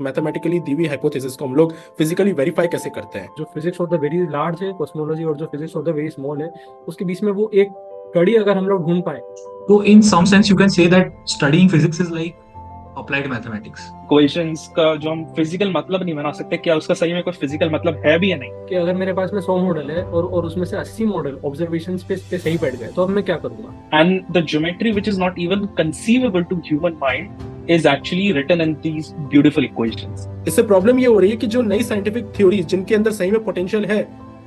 Mathematically दी हुई hypothesis को हम लोग फिजिकली वेरीफाई कैसे करते हैं? जो physics of the very large है कॉस्मोलॉजी और जो physics of the very small है, उसके बीच में वो एक कड़ी अगर हम लोग ढूंढ पाए, तो in some sense you can say that studying physics is like applied mathematics. Equations का जो हम फिजिकल मतलब नहीं बना सकते, क्या उसका सही में कोई फिजिकल मतलब है भी या नहीं। कि अगर मेरे पास में 100 मॉडल है और उसमें से 80 मॉडल ऑब्जर्वेशन पे सही बैठ गए, तो अब मैं क्या करूंगा? And the geometry which is not even conceivable to human mind is actually written in these beautiful equations. इससे प्रॉब्लम ये हो रही है कि जो नई साइंटिफिक थ्योरीज जिनके अंदर सही में पोटेंशियल है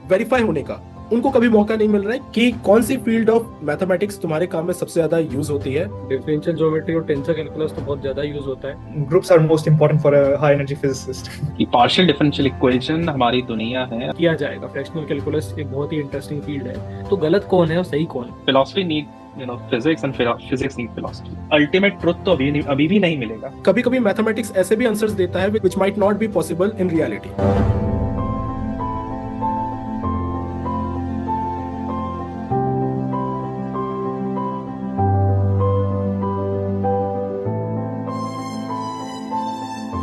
वेरीफाई होने का, उनको कभी मौका नहीं मिल रहा है कि कौन सी फील्ड ऑफ मैथमेटिक्स तुम्हारे काम में सबसे ज्यादा यूज होती है। डिफरेंशियल ज्योमेट्री और टेंसर कैलकुलस तो बहुत ज्यादा यूज होता है। Groups are most important for a high energy physicist. कि पार्शियल डिफरेंशियल इक्वेशन हमारी दुनिया है। किया जाएगा। फ्रैक्शनल कैलकुलस एक बहुत ही इंटरेस्टिंग फील्ड है। तो गलत कौन है और सही कौन है? Philosophy need physics and physics need philosophy. Ultimate truth तो अभी भी नहीं मिलेगा। कभी कभी मैथमेटिक्स ऐसे भी आंसर्स देता है which might not be possible in reality।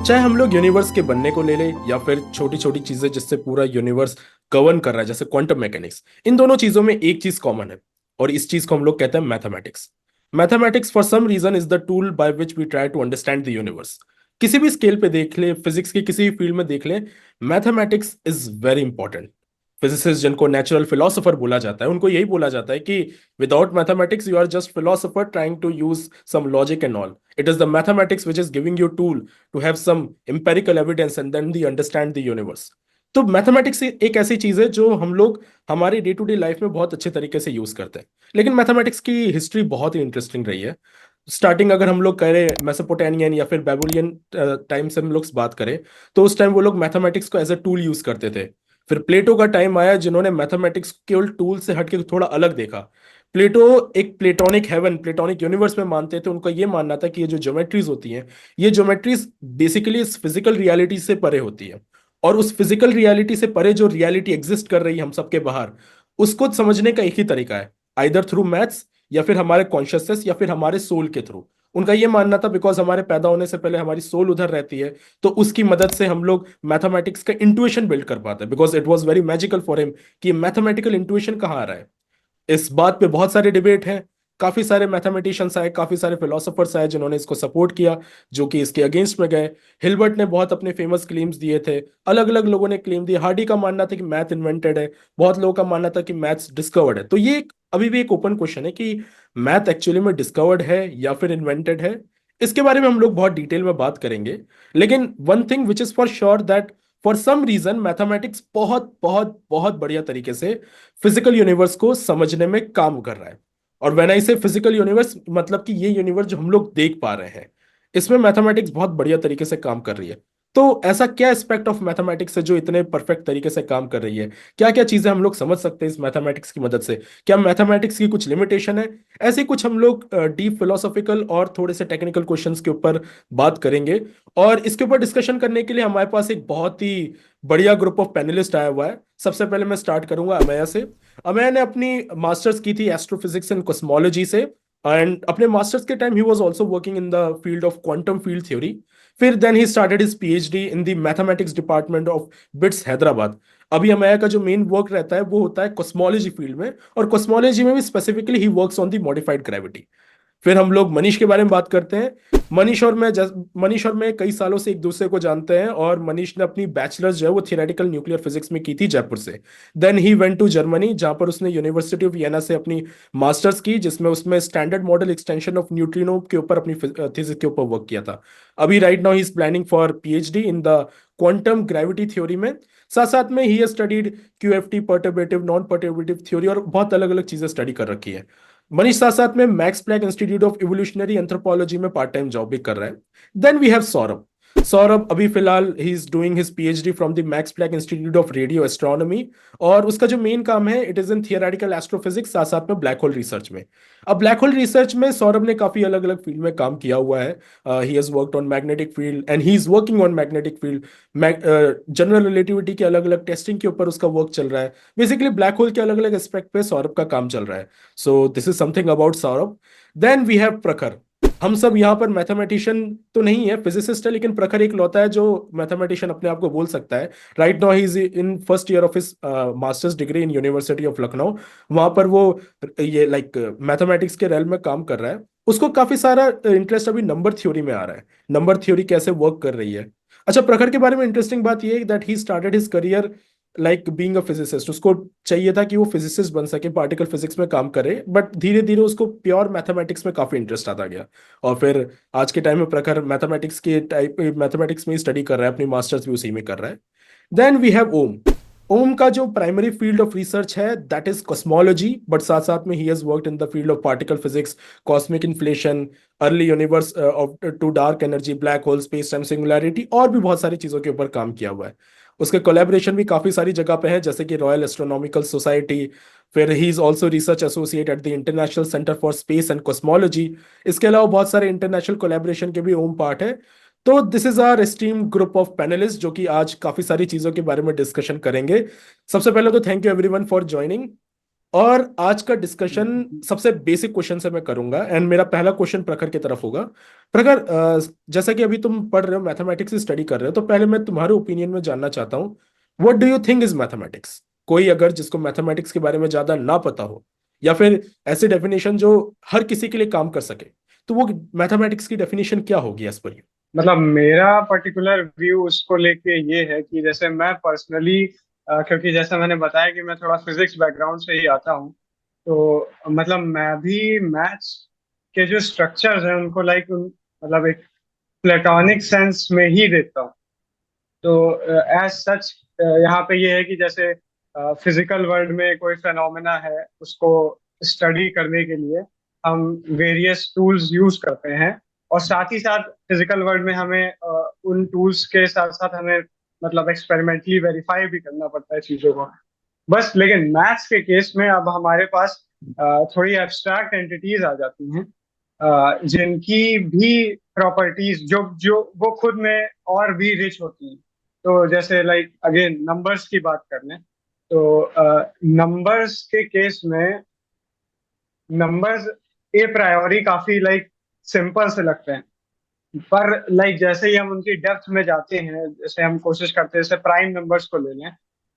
चाहे हम लोग यूनिवर्स के बनने को ले ले या फिर छोटी छोटी चीजें जिससे पूरा यूनिवर्स गवर्न कर रहा है, जैसे क्वांटम मैकेनिक्स, इन दोनों चीजों में एक चीज कॉमन है और इस चीज को हम लोग कहते हैं mathematics. Mathematics for some reason is the tool by which we try to understand the universe. किसी भी स्केल पे देख ले, फिजिक्स की किसी भी फील्ड में देख ले, mathematics is very important. Physicist जिनको नेचुरल फिलोसोफर बोला जाता है, उनको यही बोला जाता है कि without mathematics you are just philosopher trying to use some logic and all. It is the mathematics which is giving you tool to have some empirical evidence and then the understand the universe. तो mathematics एक ऐसी चीज है जो हम लोग हमारी day to day life में बहुत अच्छे तरीके से यूज करते हैं। लेकिन मैथमेटिक्स की हिस्ट्री बहुत ही इंटरेस्टिंग रही है। स्टार्टिंग अगर हम लोग करें मेसोपोटामियन या फिर बेबुलियन टाइम से हम लोग बात करें, तो उस टाइम वो लोग मैथमेटिक्स को एज अ टूल यूज करते थे। फिर प्लेटो का टाइम आया जिन्होंने मैथमेटिक्स केवल टूल से हटके थोड़ा अलग देखा। प्लेटो एक प्लेटोनिक हेवन, प्लेटोनिक यूनिवर्स में मानते थे। उनका ये मानना था कि ये जो ज्योमेट्रीज होती हैं, ये ज्योमेट्रीज बेसिकली इस फिजिकल रियलिटी से परे होती है, और उस फिजिकल रियलिटी से परे जो रियलिटी एग्जिस्ट कर रही है हम सबके बाहर, उसको समझने का एक ही तरीका है, आइदर थ्रू मैथ्स या फिर हमारे कॉन्शियसनेस या फिर हमारे सोल के थ्रू। उनका ये मानना था बिकॉज हमारे पैदा होने से पहले हमारी सोल उधर रहती है, तो उसकी मदद से हम लोग मैथमेटिक्स का इंट्यूशन बिल्ड कर पाते हैं, because it was very magical for him कि मैथमेटिकल इंट्यूशन कहाँ आ रहा है। इस बात पे बहुत सारे डिबेट हैं। काफी सारे मैथमेटिशियंस आए, काफी सारे फिलोसोफर्स आए जिन्होंने इसको सपोर्ट किया, जो कि इसके अगेंस्ट में गए। हिल्बर्ट ने बहुत अपने फेमस क्लेम्स दिए थे, अलग अलग लोगों ने क्लेम दिए। हार्डी का मानना था कि मैथ इन्वेंटेड है, बहुत लोगों का मानना था कि मैथ्स डिस्कवर्ड है। तो ये अभी भी एक ओपन क्वेश्चन है कि मैथ एक्चुअली में डिस्कवर्ड है या फिर इन्वेंटेड है। इसके बारे में हम लोग बहुत डिटेल में बात करेंगे। लेकिन one thing which is for sure that for some reason mathematics बहुत बहुत बहुत बढ़िया तरीके से फिजिकल यूनिवर्स को समझने में काम कर रहा है। और व्हेन आई से फिजिकल यूनिवर्स, मतलब कि ये यूनिवर्स जो हम लोग देख पा रहे हैं, इसमें मैथमेटिक्स बहुत बढ़िया तरीके से काम कर रही है। तो ऐसा क्या एस्पेक्ट ऑफ मैथमेटिक्स है जो इतने परफेक्ट तरीके से काम कर रही है? क्या क्या चीजें हम लोग समझ सकते हैं इस मैथमेटिक्स की मदद से? क्या मैथमेटिक्स की कुछ लिमिटेशन है? ऐसे कुछ हम लोग डीप फिलोसॉफिकल और थोड़े से टेक्निकल क्वेश्चंस के ऊपर बात करेंगे। और इसके ऊपर डिस्कशन करने के लिए हमारे पास एक बहुत ही बढ़िया ग्रुप ऑफ पैनलिस्ट आया हुआ है। सबसे पहले मैं स्टार्ट करूंगा अमेया से। अमेया ने अपनी मास्टर्स की थी एस्ट्रोफिजिक्स एंड कॉस्मोलॉजी से, एंड अपने मास्टर्स के टाइम ही was also working in the field of quantum field theory. फिर then he started his PhD in the mathematics department of BITS Hyderabad. अभी अमेया का जो मेन वर्क रहता है वो होता है कॉस्मोलॉजी फील्ड में, और कॉस्मोलॉजी में भी specifically he works on the modified gravity. फिर हम लोग मनीष के बारे में बात करते हैं। मनीष और मैं कई सालों से एक दूसरे को जानते हैं, और मनीष ने अपनी बैचलर्स जो है वो थियोरेटिकल न्यूक्लियर फिजिक्स में की थी जयपुर से। Then he went to Germany, जहां पर उसने यूनिवर्सिटी ऑफ वियना से अपनी मास्टर्स की, जिसमें उसमें standard model extension of neutrino के ऊपर अपनी थीसिस के ऊपर वर्क किया था। अभी right now he is planning for PhD in the quantum gravity theory में। साथ साथ में ही has studied QFT, perturbative non perturbative theory, और बहुत अलग अलग चीजें स्टडी कर रखी है। मनीष साथ साथ में Max Planck Institute of evolutionary anthropology में पार्ट टाइम जॉब भी कर रहा है। Then we have Saurabh. Saurabh अभी फिलहाल ही is doing his PhD from the Max Planck Institute of radio astronomy, और उसका जो मेन काम है it is in theoretical astrophysics, साथ साथ में ब्लैक होल रिसर्च में। अब ब्लैक होल रिसर्च में सौरभ ने काफी अलग अलग फील्ड में काम किया हुआ है। ही has worked on magnetic field and he is working on magnetic field. General relativity के अलग अलग टेस्टिंग के ऊपर उसका वर्क चल रहा है। बेसिकली ब्लैक होल के अलग अलग एस्पेक्ट पे सौरभ का काम चल रहा है। So this is something about Saurabh. Then we have Prakhar. हम सब यहाँ पर मैथमेटिशियन तो नहीं है, फिजिसिस्ट है, लेकिन प्रखर एक लौता है जो मैथमेटिशियन अपने आप को बोल सकता है। Right now he is in first year of his masters degree in university of Lucknow. वहां पर वो ये लाइक मैथमेटिक्स के रेल में काम कर रहा है। उसको काफी सारा इंटरेस्ट अभी नंबर थ्योरी में आ रहा है, नंबर थ्योरी कैसे वर्क कर रही है। अच्छा, प्रखर के बारे में इंटरेस्टिंग बात ये है that he started his career like being a physicist. उसको चाहिए था कि वो फिजिसिस्ट बन सके, पार्टिकल फिजिक्स में काम करे, बट धीरे धीरे उसको प्योर मैथमेटिक्स में काफी इंटरेस्ट आता गया। और फिर आज के टाइम में प्रखर मैथमेटिक्स में ही स्टडी कर रहा है, अपनी मास्टर्स भी उसी में कर रहा है। Then we have Om. Om का जो प्राइमरी फील्ड ऑफ रिसर्च है दैट इज कॉस्मोलॉजी, बट साथ साथ में ही has worked in the field of particle physics, cosmic inflation, early universe of to dark energy, black hole, space time singularity, और भी बहुत सारी चीजों के ऊपर काम किया हुआ है। उसके कोलैबोरेशन भी काफी सारी जगह पे है, जैसे कि रॉयल एस्ट्रोनॉमिकल सोसाइटी। फिर he is also research associate at the international centre for space and cosmology. इसके अलावा बहुत सारे इंटरनेशनल कोलैबोरेशन के भी ओम पार्ट है। तो this is our esteem group of panelist जो कि आज काफी सारी चीजों के बारे में डिस्कशन करेंगे। सबसे पहले तो thank you everyone for joining. और आज का डिस्कशन सबसे बेसिक क्वेश्चन से मैं करूंगा, एंड मेरा पहला क्वेश्चन प्रखर की तरफ होगा। प्रखर, जैसा कि अभी तुम पढ़ रहे हो, मैथमेटिक्स स्टडी कर रहे हो, तो पहले मैं तुम्हारे ओपिनियन में जानना चाहता हूँ, what do you think is mathematics. कोई अगर जिसको मैथमेटिक्स के बारे में ज्यादा ना पता हो, या फिर ऐसी डेफिनेशन जो हर किसी के लिए काम कर सके, तो वो मैथमेटिक्स की डेफिनेशन क्या होगी एज पर यू। मतलब मेरा पर्टिकुलर व्यू उसको लेके ये है कि जैसे मैं पर्सनली, क्योंकि जैसा मैंने बताया कि मैं थोड़ा फिजिक्स बैकग्राउंड से ही आता हूँ, तो मतलब मैं भी मैथ्स के जो स्ट्रक्चर्स हैं उनको मतलब एक प्लेटोनिक सेंस में ही देखता हूँ। तो एज सच यहाँ पे ये है कि जैसे फिजिकल वर्ल्ड में कोई फेनोमेना है, उसको स्टडी करने के लिए हम वेरियस टूल्स यूज करते हैं, और साथ ही साथ फिजिकल वर्ल्ड में हमें उन टूल्स के साथ साथ हमें मतलब एक्सपेरिमेंटली वेरीफाई भी करना पड़ता है चीजों को। बस लेकिन मैथ्स के केस में अब हमारे पास थोड़ी एब्स्ट्रैक्ट एंटिटीज आ जाती हैं, जिनकी भी प्रॉपर्टीज जो जो वो खुद में और भी रिच होती हैं। तो जैसे लाइक अगेन नंबर्स की बात कर लें, तो नंबर्स के केस में नंबर्स ए प्रायोरी काफी सिंपल से लगते हैं, पर जैसे ही हम उनकी डेप्थ में जाते हैं, जैसे हम कोशिश करते हैं, जैसे प्राइम नंबर्स को ले लें,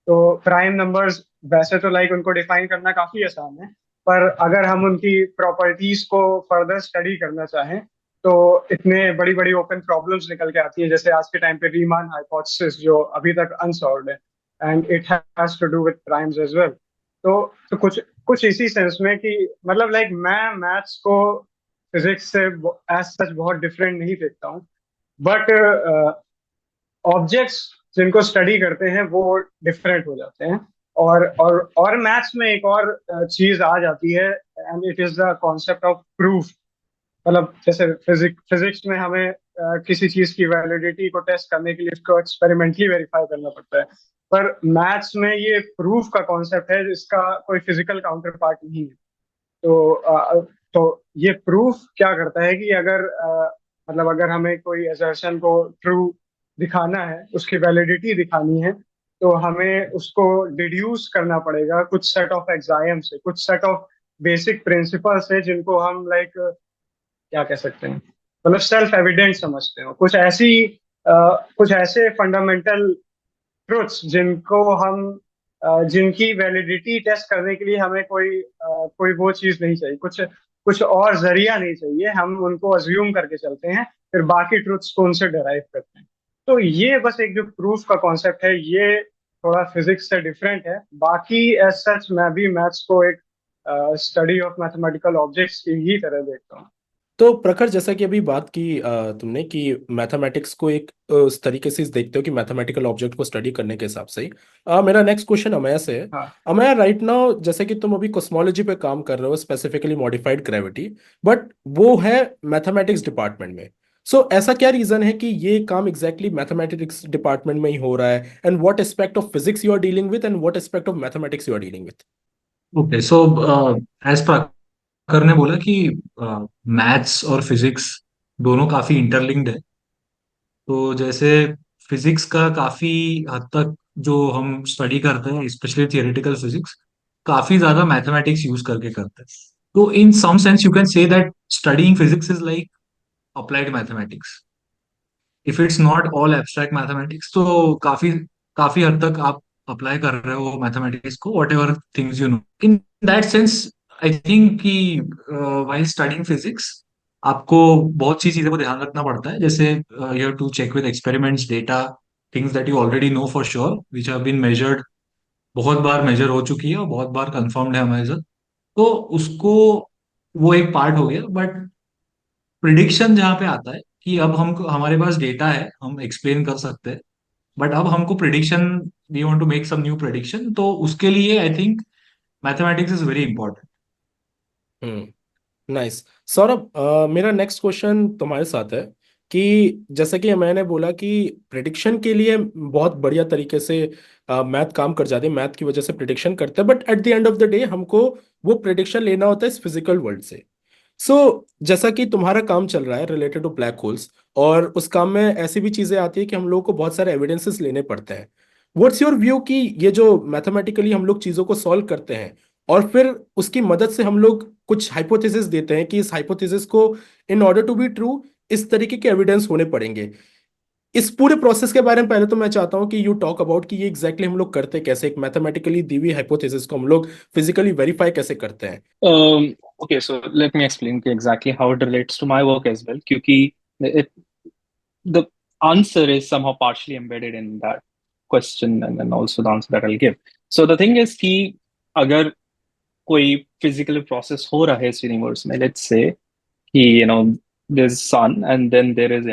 तो प्राइम नंबर्स वैसे तो उनको डिफाइन करना काफी आसान है, पर अगर हम उनकी प्रॉपर्टीज को फर्दर स्टडी करना चाहें तो इतने बड़ी बड़ी ओपन प्रॉब्लम्स निकल के आती है, जैसे आज के टाइम पे रीमान हाइपोथेसिस जो अभी तक अनसॉल्व्ड है, and it has to do with primes as well. तो कुछ कुछ इसी सेंस में कि मतलब मैं मैथ्स को फिजिक्स से एज सच बहुत डिफरेंट नहीं देखता हूँ, बट ऑब्जेक्ट्स जिनको स्टडी करते हैं वो डिफरेंट हो जाते हैं। और मैथ्स में एक और चीज आ जाती है, and it is the concept of proof. मतलब जैसे फिजिक्स में हमें किसी चीज की वैलिडिटी को टेस्ट करने के लिए उसको एक्सपेरिमेंटली वेरीफाई करना पड़ता है, पर मैथ्स में ये प्रूफ का कॉन्सेप्ट है जिसका कोई फिजिकल काउंटर पार्ट नहीं है। तो ये प्रूफ क्या करता है कि अगर हमें कोई असर्शन को ट्रू दिखाना है, उसकी वैलिडिटी दिखानी है, तो हमें उसको डिड्यूस करना पड़ेगा कुछ सेट ऑफ एग्जाम से, कुछ सेट ऑफ बेसिक प्रिंसिपल से, जिनको हम क्या कह सकते हैं, मतलब सेल्फ एविडेंट समझते हो, कुछ ऐसे फंडामेंटल ट्रुथ्स जिनकी वैलिडिटी टेस्ट करने के लिए हमें कोई वो चीज नहीं चाहिए, कुछ और जरिया नहीं चाहिए, हम उनको अज्यूम करके चलते हैं, फिर बाकी ट्रुथ्स को उनसे डराइव करते हैं। तो ये बस एक जो प्रूफ का कॉन्सेप्ट है, ये थोड़ा फिजिक्स से डिफरेंट है। बाकी एज सच मैं भी मैथ्स को एक स्टडी ऑफ मैथमेटिकल ऑब्जेक्ट्स की ही तरह देखता हूँ। तो प्रखर, जैसा कि अभी बात की तुमने कि मैथमेटिक्स को एक उस तरीके से देखते हो कि मैथमेटिकल ऑब्जेक्ट को स्टडी करने के हिसाब से ही। मेरा नेक्स्ट क्वेश्चन अमया से है। हाँ। अमया, राइट नाउ जैसे कि तुम अभी कॉस्मोलॉजी पे काम कर रहे हो, स्पेसिफिकली मॉडिफाइड ग्रेविटी, बट वो है मैथमेटिक्स डिपार्टमेंट में। सो ऐसा क्या रीजन है कि ये काम एग्जैक्टली मैथमेटिक्स डिपार्टमेंट में ही हो रहा है, and what aspect of physics you are dealing with and what aspect of mathematics you are dealing with. Okay, so as Prakhar ने बोला कि मैथ्स और फिजिक्स दोनों काफी इंटरलिंक्ड है। तो जैसे फिजिक्स का काफी हद तक जो हम स्टडी करते हैं, स्पेशली थियोरेटिकल फिजिक्स, काफी ज्यादा मैथमेटिक्स यूज करके करते हैं। तो in some sense you can say that studying physics is like applied mathematics. If it's not all abstract mathematics, तो काफी काफी हद तक आप अप्लाई कर रहे हो मैथमेटिक्स को, what ever things you know. In that sense I think कि वाइल स्टडिंग फिजिक्स आपको बहुत सी चीजों को ध्यान रखना पड़ता है. जैसे you have to check with experiments, data, things that you already know for sure, which have been measured, बहुत बार मेजर हो चुकी है और बहुत बार कंफर्म्ड है हमारे साथ. तो उसको, वो एक पार्ट हो गया. बट प्रिडिक्शन जहाँ पे आता है कि अब हमको, हमारे पास डेटा है, हम एक्सप्लेन कर सकते हैं, बट अब हमको prediction, we want to make some new prediction, तो उसके लिए I think mathematics is very important. Hmm nice. Saurabh, मेरा नेक्स्ट क्वेश्चन तुम्हारे साथ है कि जैसे कि मैंने बोला कि प्रिडिक्शन के लिए बहुत बढ़िया तरीके से मैथ काम कर जाती है, मैथ की वजह से प्रिडिक्शन करते हैं, but at the end of the day हमको वो प्रिडिक्शन लेना होता है इस फिजिकल वर्ल्ड से. जैसा कि तुम्हारा काम चल रहा है रिलेटेड टू ब्लैक होल्स, और उस काम में ऐसी भी चीजें आती है कि हम लोगों को बहुत सारे एविडेंसेस लेने पड़ते हैं. व्हाट्स योर व्यू कि ये जो मैथमेटिकली हम लोग चीजों को सॉल्व करते हैं और फिर उसकी मदद से हम लोग कुछ हाइपोथेसिस देते हैं कि इस हाइपोथेसिस को in order to be true इस तरीके के एविडेंस होने पड़ेंगे. इस पूरे प्रोसेस के बारे में पहले तो मैं चाहता हूं कि यू टॉक अबाउट कि ये एग्जैक्टली हम लोग करते कैसे, एक मैथमेटिकली दी हुई हाइपोथेसिस को हम लोग फिजिकली वेरीफाई कैसे करते हैं. Okay, so let me explain exactly how it relates to my work as well. क्योंकि it, the answer is somehow partially embedded in that question, and then also the answer that I'll give. So the thing is कि अगर कोई physical process हो रहा है इस universe में, let's say कि there's sun and then there is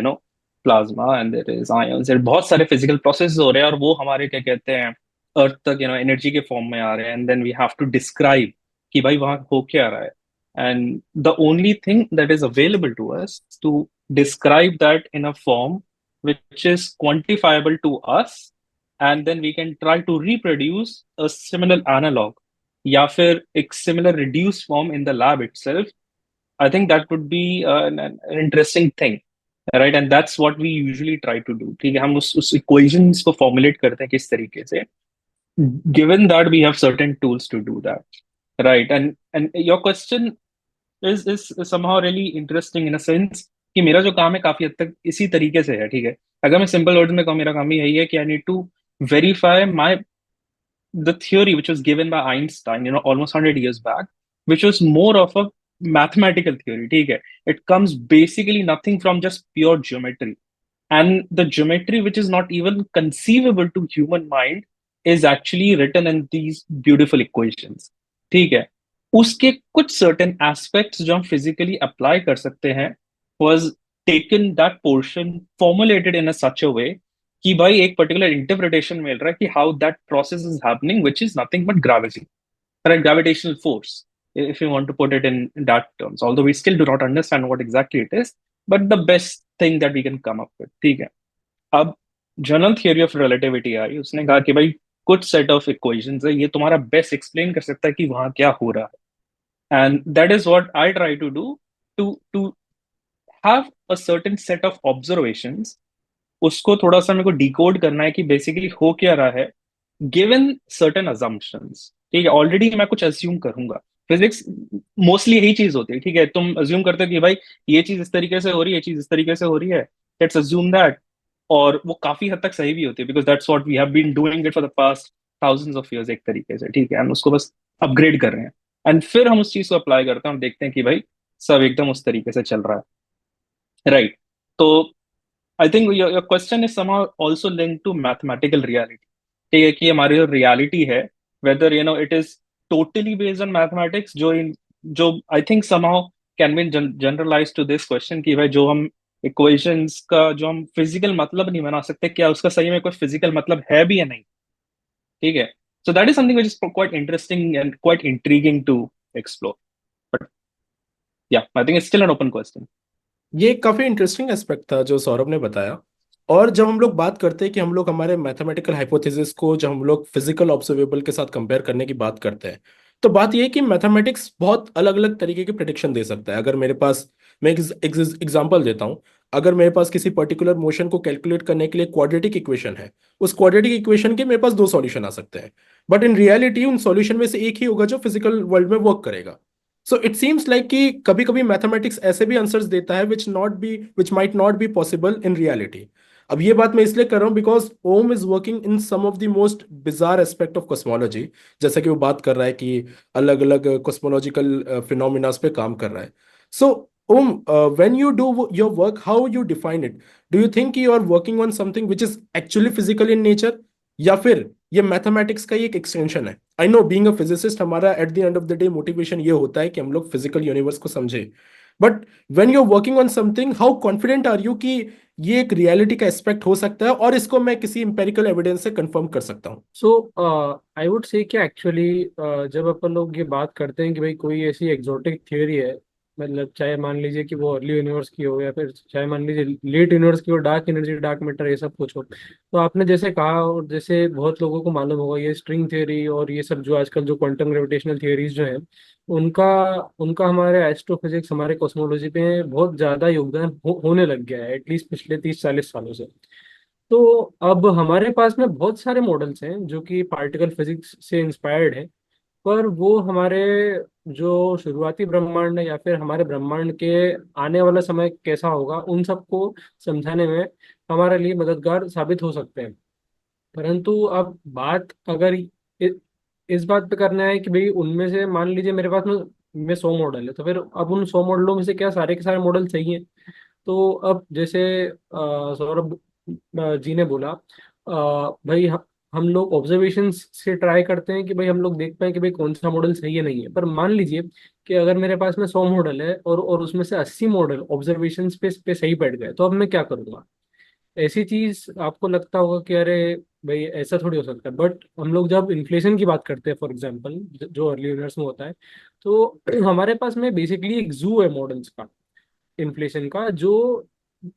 plasma and there is ions, there बहुत सारे physical processes हो रहे हैं और वो हमारे क्या कहते हैं अर्थ तक एनर्जी के फॉर्म में आ रहे हैं, and then we have to describe कि भाई वहां हो क्या रहा है. And the only thing that is available to us to describe that in a form which is quantifiable to us, and then we can try to reproduce a similar analog या फिर एक similar reduced form in the lab itself. I think that would be an interesting thing, right? And that's what we usually try to do. ठीक है, हम उस equations को formulate करते हैं किस तरीके से, given that we have certain tools to do that, right? And your question is somehow really interesting in a sense कि मेरा जो काम है काफी हद तक इसी तरीके से है. ठीक है, अगर मैं सिंपल वर्ड में कहूँ, मेरा काम यही है कि I need to verify my the theory which was given by Einstein, almost 100 years back, which was more of a mathematical theory. ठीक है, it comes basically nothing from just pure geometry, and the geometry which is not even conceivable to human mind is actually written in these beautiful equations. ठीक है, उसके कुछ certain aspects जो हम physically apply कर सकते हैं was taken that portion, formulated in a such a way कि भाई एक पर्टिकुलर इंटरप्रिटेशन मिल रहा है कि how that process is happening, which is nothing but gravity, right? Gravitational force, if you want to put it in that terms, although we still do not understand what exactly it is, but the best thing that we can come up with. ठीक है, अब general theory of relativity आई, उसने कहा कि भाई कुछ set of equations है, ये तुम्हारा बेस्ट एक्सप्लेन कर सकता है कि वहां क्या हो रहा है. And that is what I try to do, to have a certain set of observations. उसको थोड़ा सा मेरे को डिकोड करना है कि बेसिकली हो क्या रहा है गिवन सर्टेन अजम्पशंस. ठीक है, ऑलरेडी मैं कुछ अज्यूम करूंगा. फिजिक्स मोस्टली यही चीज होती है. ठीक है, तुम अज्यूम करते हो कि भाई ये चीज इस तरीके से हो रही है, ये चीज इस तरीके से हो रही है, लेट्स अज्यूम दैट. और वो काफी हद तक सही भी होती है, because that's what we have been doing it for the past thousands of years एक तरीके से. ठीक है, हम उसको बस अपग्रेड कर रहे हैं, एंड फिर हम उस चीज को अप्लाई करते हैं और देखते हैं कि भाई सब एकदम उस तरीके से चल रहा है, राइट? तो I think your question is somehow also linked to mathematical reality. ठीक है, कि हमारी जो reality है, whether it is totally based on mathematics, जो I think somehow can be generalized to this question कि भाई जो हम equations का जो हम physical मतलब नहीं बना सकते, क्या उसका सही में कोई physical मतलब है भी या नहीं. ठीक है, so that is something which is quite interesting and quite intriguing to explore. But yeah, I think it's still an open question. ये काफी इंटरेस्टिंग एस्पेक्ट था जो सौरभ ने बताया. और जब हम लोग बात करते हैं कि हम लोग हमारे मैथमेटिकल हाइपोथेसिस को जब हम लोग फिजिकल ऑब्जर्वेबल के साथ कंपेयर करने की बात करते हैं, तो बात ये है कि मैथमेटिक्स बहुत अलग अलग तरीके की प्रिडिक्शन दे सकता है. अगर मेरे पास, मैं एक एग्जांपल देता हूँ, अगर मेरे पास किसी पर्टिकुलर मोशन को कैलकुलेट करने के लिए क्वाड्रेटिक इक्वेशन है, उस क्वाड्रेटिक इक्वेशन के मेरे पास दो सॉल्यूशन आ सकते हैं, बट इन रियलिटी उन सॉल्यूशन में से एक ही होगा जो फिजिकल वर्ल्ड में वर्क करेगा. सो इट सीम्स लाइक कि कभी कभी मैथमेटिक्स ऐसे भी आंसर्स देता है which might not be possible in reality. अब ये बात मैं इसलिए कर रहा हूँ because Om is working in some of the most bizarre aspect of cosmology. जैसा कि वो बात कर रहा है कि अलग अलग कॉस्मोलॉजिकल फिनोमिनास पे काम कर रहा है। So Om, when you do your work, how you define it? Do you think you are working on something which is actually physical in nature, या फिर ये मैथमेटिक्स का ही एक एक्सटेंशन है? I know being a physicist हमारा at the end of the day motivation ये होता है कि हम लोग फिजिकल यूनिवर्स को समझे, but when you are working on something, how confident are you कि ये एक रियलिटी का एस्पेक्ट हो सकता है और इसको मैं किसी इंपेरिकल एविडेंस से कंफर्म कर सकता हूँ? सो आई वुड से कि एक्चुअली जब अपन लोग ये बात करते हैं कि भाई कोई ऐसी एग्जोटिक थियोरी है, मतलब चाहे मान लीजिए कि वो अर्ली यूनिवर्स की हो या फिर चाहे मान लीजिए लेट यूनिवर्स की हो, डार्क एनर्जी, डार्क मैटर, ये सब कुछ हो, तो आपने जैसे कहा और जैसे बहुत लोगों को मालूम होगा, ये स्ट्रिंग थ्योरी और ये सब जो आजकल जो क्वांटम ग्रेविटेशनल थियोरीज जो हैं, उनका उनका हमारे एस्ट्रोफिजिक्स, हमारे कॉस्मोलॉजी पे बहुत ज़्यादा योगदान होने लग गया है, एटलीस्ट पिछले 30-40 सालों से। तो अब हमारे पास में बहुत सारे मॉडल्स हैं जो कि पार्टिकल फिजिक्स से इंस्पायर्ड है, पर वो हमारे जो शुरुआती ब्रह्मांड है या फिर हमारे ब्रह्मांड के आने वाला समय कैसा होगा, उन सबको समझाने में हमारे लिए मददगार साबित हो सकते हैं। परंतु अब बात अगर इस बात पे करना है कि भाई उनमें से मान लीजिए मेरे पास में 100 मॉडल है, तो फिर अब उन 100 मॉडलों में से क्या सारे के सारे मॉडल सही हैं? तो अब जैसे सौरभ जी ने बोला, भाई हम लोग ऑब्जर्वेशन से ट्राई करते हैं कि भाई हम लोग देख पाए कि भाई कौन सा मॉडल सही है नहीं है। पर मान लीजिए कि अगर मेरे पास में 100 मॉडल है और उसमें से 80 मॉडल ऑब्जर्वेशन पे सही बैठ गए, तो अब मैं क्या करूंगा? ऐसी चीज आपको लगता होगा कि अरे भाई ऐसा थोड़ी हो सकता है, बट हम लोग जब इन्फ्लेशन की बात करते हैं फॉर एग्जांपल, जो अर्ली यूनिवर्स में होता है, तो हमारे पास में बेसिकली एक जू है मॉडल्स का, इन्फ्लेशन का, जो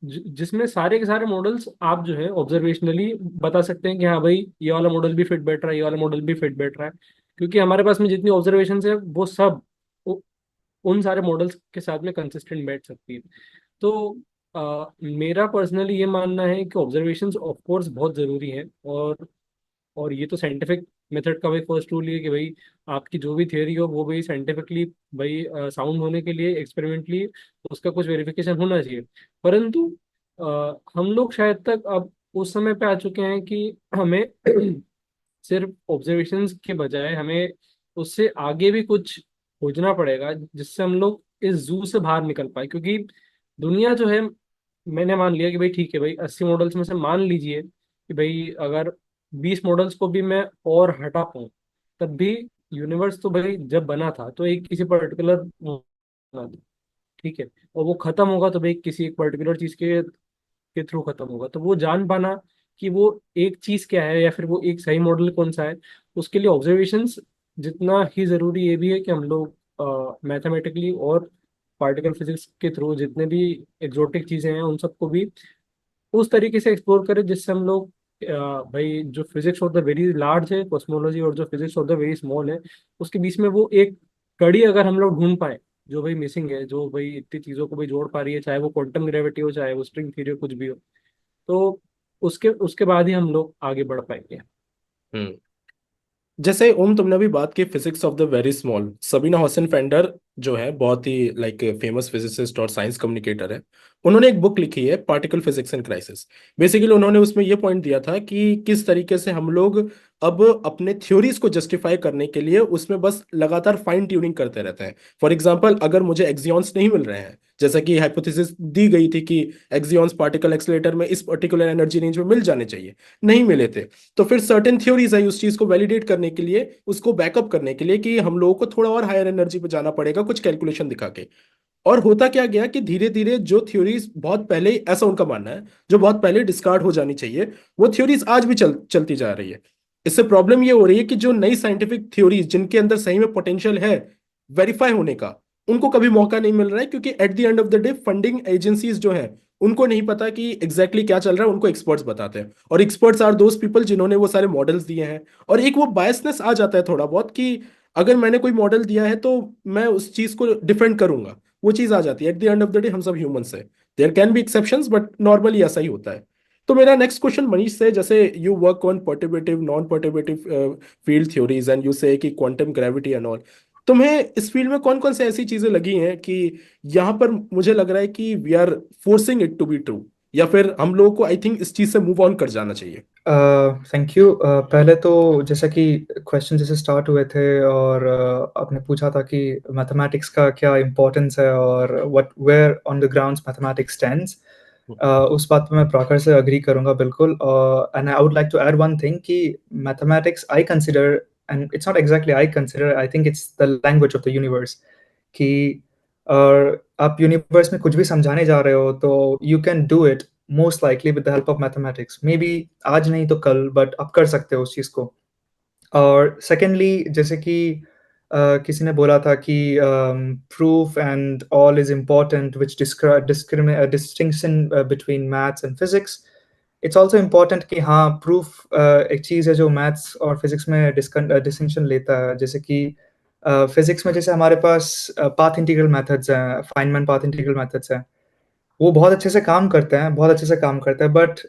जिसमें सारे के सारे मॉडल्स आप जो है ऑब्जर्वेशनली बता सकते हैं कि हाँ भाई ये वाला मॉडल भी फिट बैठ रहा है, ये वाला मॉडल भी फिट बैठ रहा है, क्योंकि हमारे पास में जितनी ऑब्जर्वेशन है वो सब उन सारे मॉडल्स के साथ में कंसिस्टेंट बैठ सकती है। तो मेरा पर्सनली ये मानना है कि ऑब्जर्वेशंस ऑफ कोर्स बहुत ज़रूरी है, और ये तो साइंटिफिक मेथड का भाई फर्स्ट रूल है कि भाई आपकी जो भी थियोरी हो वो भाई साइंटिफिकली भाई साउंड होने के लिए एक्सपेरिमेंटली उसका कुछ वेरिफिकेशन होना चाहिए। परंतु हम लोग शायद तक अब उस समय पे आ चुके हैं कि हमें सिर्फ ऑब्जर्वेशंस के बजाय हमें उससे आगे भी कुछ खोजना पड़ेगा, जिससे हम लोग इस जू से बाहर निकल पाए। क्योंकि दुनिया जो है, मैंने मान लिया कि भाई ठीक है भाई 80 मॉडल्स में से मान लीजिए कि भाई अगर 20 मॉडल्स को भी मैं और हटा पाऊँ, तब भी यूनिवर्स तो भाई जब बना था तो एक किसी पर्टिकुलर बना था, ठीक है, और वो खत्म होगा तो भाई किसी एक पर्टिकुलर चीज के थ्रू खत्म होगा। तो वो जान पाना कि वो एक चीज क्या है या फिर वो एक सही मॉडल कौन सा है, उसके लिए ऑब्जर्वेशंस जितना ही जरूरी ये भी है कि हम लोग मैथमेटिकली और पार्टिकल फिजिक्स के थ्रू जितने भी एग्जोटिक चीजें हैं उन सबको भी उस तरीके से एक्सप्लोर करें जिससे हम लोग भाई जो physics of the very large है कॉस्मोलॉजी और जो physics of the very small है, उसके बीच में वो एक कड़ी अगर हम लोग ढूंढ पाए जो भाई मिसिंग है, जो भाई इतनी चीजों को भाई जोड़ पा रही है, चाहे वो क्वांटम ग्रेविटी हो, चाहे वो स्ट्रिंग थ्योरी हो, कुछ भी हो, तो उसके उसके बाद ही हम लोग आगे बढ़ पाएंगे। हम्म। जैसे ओम, तुमने अभी बात की physics of the very small, Sabine Hossenfelder जो है बहुत ही लाइक फेमस फिजिसिस्ट और साइंस कम्युनिकेटर है, उन्होंने एक बुक लिखी है particle physics in crisis. Basically उन्होंने उसमें ये पॉइंट दिया था कि किस तरीके से हम लोग अब अपने थ्योरीज को जस्टिफाई करने के लिए उसमें बस लगातार फाइन ट्यूनिंग करते रहते हैं। फॉर एग्जांपल, अगर मुझे एक्सियॉन्स नहीं मिल रहे हैं, जैसा कि हाइपोथेसिस दी गई थी कि एक्सियॉन्स पार्टिकल एक्सेलेरेटर में इस पर्टिकुलर एनर्जी रेंज में मिल जाने चाहिए, नहीं मिले थे, तो फिर सर्टेन थ्योरीज है उस चीज को वैलिडेट करने के लिए, उसको बैकअप करने के लिए कि हम लोगों को थोड़ा और हायर एनर्जी पे जाना पड़ेगा कुछ कैलकुलेशन दिखा के। और होता क्या गया कि धीरे धीरे जो थ्योरीज बहुत पहले, ऐसा उनका मानना है, जो बहुत पहले डिस्कार्ड हो जानी चाहिए, वो थ्योरीज आज भी चलती जा रही है। इससे प्रॉब्लम ये हो रही है कि जो नई साइंटिफिक थ्योरीज जिनके अंदर सही में पोटेंशियल है वेरीफाई होने का, उनको कभी मौका नहीं मिल रहा है, क्योंकि eight the end of the day funding agencies जो है उनको नहीं पता कि एग्जैक्टली क्या चल रहा है, उनको एक्सपर्ट्स बताते हैं, और एक्सपर्ट्स आर दोज पीपल जिन्होंने वो सारे मॉडल्स दिए हैं। और एक वो बायसनेस आ जाता है थोड़ा बहुत कि अगर मैंने कोई मॉडल दिया है तो मैं उस चीज को डिफेंड करूंगा, वो चीज आ जाती है। At the end of the day हम सब ह्यूमंस है, there can be exceptions, but normally ऐसा ही होता है। तो मेरा नेक्स्ट क्वेश्चन मनीष से, जैसे you work on perturbative non perturbative field theories and you say कि क्वांटम ग्रेविटी एंड ऑल, तुम्हें इस फील्ड में कौन कौन से ऐसी चीजें लगी हैं कि यहाँ पर मुझे लग रहा है कि we are forcing it to be true, या फिर हम लोगों को आई थिंक इस चीज से मूव ऑन कर जाना चाहिए? Thank you. पहले तो जैसा कि क्वेश्चन जैसे स्टार्ट हुए थे और आपने पूछा था कि मैथमेटिक्स का क्या इम्पोर्टेंस है और what where on the grounds mathematics stands, उस बात पे मैं प्रॉकर से अग्री करूंगा बिल्कुल। And I would like to add one thing कि mathematics I consider, and it's not exactly I consider, I think it's the language of the universe. कि और आप यूनिवर्स में कुछ भी समझाने जा रहे हो तो you can do it most likely with the help of mathematics. May be आज नहीं तो कल, बट आप कर सकते हो उस चीज़ को। और सेकेंडली, जैसे कि किसी ने बोला था कि proof and all is important which distinction between maths and physics. It's also important कि हाँ, प्रूफ एक चीज़ है जो मैथ्स और फिजिक्स में डिस्टिंक्शन लेता है। जैसे कि फिजिक्स में जैसे हमारे पास पाथ इंटीग्रल मेथड्स हैं, फाइनमैन पाथ इंटीग्रल मेथड्स हैं, वो बहुत अच्छे से काम करते हैं, बहुत अच्छे से काम करते हैं, बट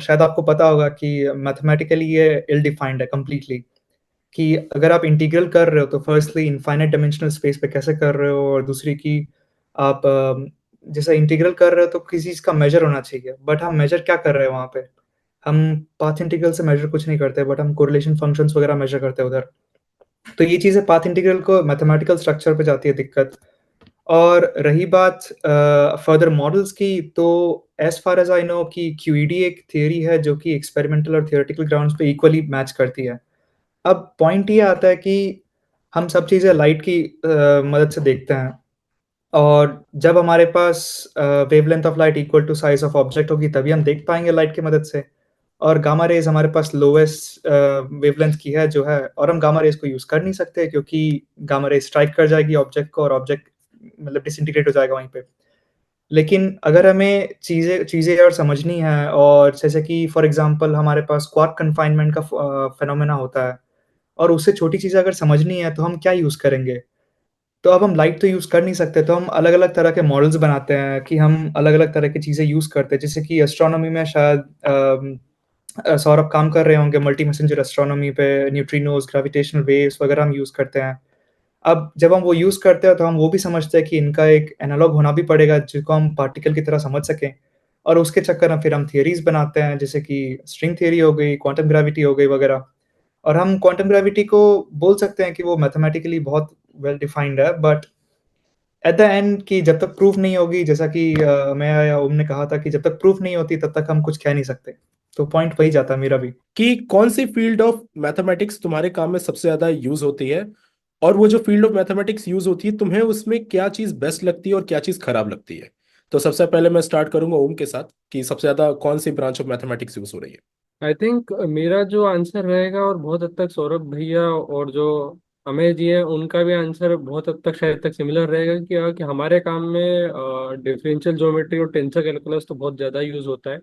शायद आपको पता होगा कि मैथमेटिकली ये इल डिफाइंड है कम्प्लीटली। कि अगर आप इंटीग्रल कर रहे हो तो फर्स्टली इनफाइनाइट डायमेंशनल स्पेस पे कैसे कर रहे हो, और दूसरी की आप जैसे इंटीग्रल कर रहे हो तो किसी चीज़ का मेजर होना चाहिए, बट हम मेजर क्या कर रहे हैं वहाँ पे? हम पाथ इंटीग्रल से मेजर कुछ नहीं करते, बट हम कोरिलेशन फंक्शंस वगैरह मेजर करते हैं उधर। तो ये चीज़ें पाथ इंटीग्रल को मैथमेटिकल स्ट्रक्चर पे जाती है दिक्कत। और रही बात फर्दर मॉडल्स की, तो as far as I know कि क्यूईडी एक थियरी है जो कि एक्सपेरिमेंटल और थियोरेटिकल ग्राउंड्स पे इक्वली मैच करती है। अब पॉइंट ये आता है कि हम सब चीज़ें लाइट की मदद से देखते हैं, और जब हमारे पास wavelength of light equal to size of object होगी तभी हम देख पाएंगे लाइट की मदद से। और गामा रेज हमारे पास लोएस्ट वेवलेंथ की है जो है, और हम गामा रेज को यूज़ कर नहीं सकते क्योंकि गामा रेज स्ट्राइक कर जाएगी ऑब्जेक्ट को और ऑब्जेक्ट मतलब डिसइंटीग्रेट हो जाएगा वहीं पे। लेकिन अगर हमें चीज़ें चीज़ें और समझनी है, और जैसे कि फॉर एग्जांपल हमारे पास क्वार्क कन्फाइनमेंट का फिनोमेना होता है, और उससे छोटी चीज़ें अगर समझनी है तो हम क्या यूज़ करेंगे? तो अब हम लाइट तो यूज़ कर नहीं सकते, तो हम अलग-अलग तरह के मॉडल्स बनाते हैं कि हम अलग-अलग तरह की चीज़ें यूज़ करते हैं। जैसे कि एस्ट्रोनॉमी में शायद सौरभ काम कर रहे होंगे मल्टी मैसेंजर एस्ट्रोनॉमी पे, न्यूट्रिनोज़, ग्रेविटेशनल वेव्स वगैरह हम यूज़ करते हैं। अब जब हम वो यूज़ करते हैं तो हम वो भी समझते हैं कि इनका एक एनालॉग होना भी पड़ेगा जिसको हम पार्टिकल की तरह समझ सकें, और उसके चक्कर में फिर हम थियरीज़ बनाते हैं, जैसे कि स्ट्रिंग थियरी हो गई, क्वांटम ग्रेविटी हो गई वगैरह। और हम क्वांटम ग्रेविटी को बोल सकते हैं कि वो मैथमेटिकली बहुत वेल डिफाइंड है, बट एट द एंड कि जब तक प्रूफ नहीं होगी, जैसा कि मैं या ओम ने कहा था कि जब तक प्रूफ नहीं होती तब तक हम कुछ कह नहीं सकते। तो पॉइंट वही जाता है मेरा भी। कि कौन सी फील्ड ऑफ मैथमेटिक्स तुम्हारे काम में सबसे ज्यादा यूज होती है, और वो जो फील्ड ऑफ मैथमेटिक्स यूज होती है तुम्हें उसमें क्या चीज बेस्ट लगती है और क्या चीज खराब लगती है? तो सबसे पहले मैं स्टार्ट करूंगा ओम के साथ कि सबसे ज्यादा कौन सी ब्रांच ऑफ मैथमेटिक्स यूज हो रही है। आई थिंक मेरा जो आंसर रहेगा, और बहुत हद तक सौरभ भैया और जो अमेय जी है उनका भी आंसर बहुत हद तक शायद तक सिमिलर रहेगा, कि हमारे काम में डिफरेंशियल ज्योमेट्री और टेंसर कैलकुलस तो बहुत ज़्यादा यूज़ होता है।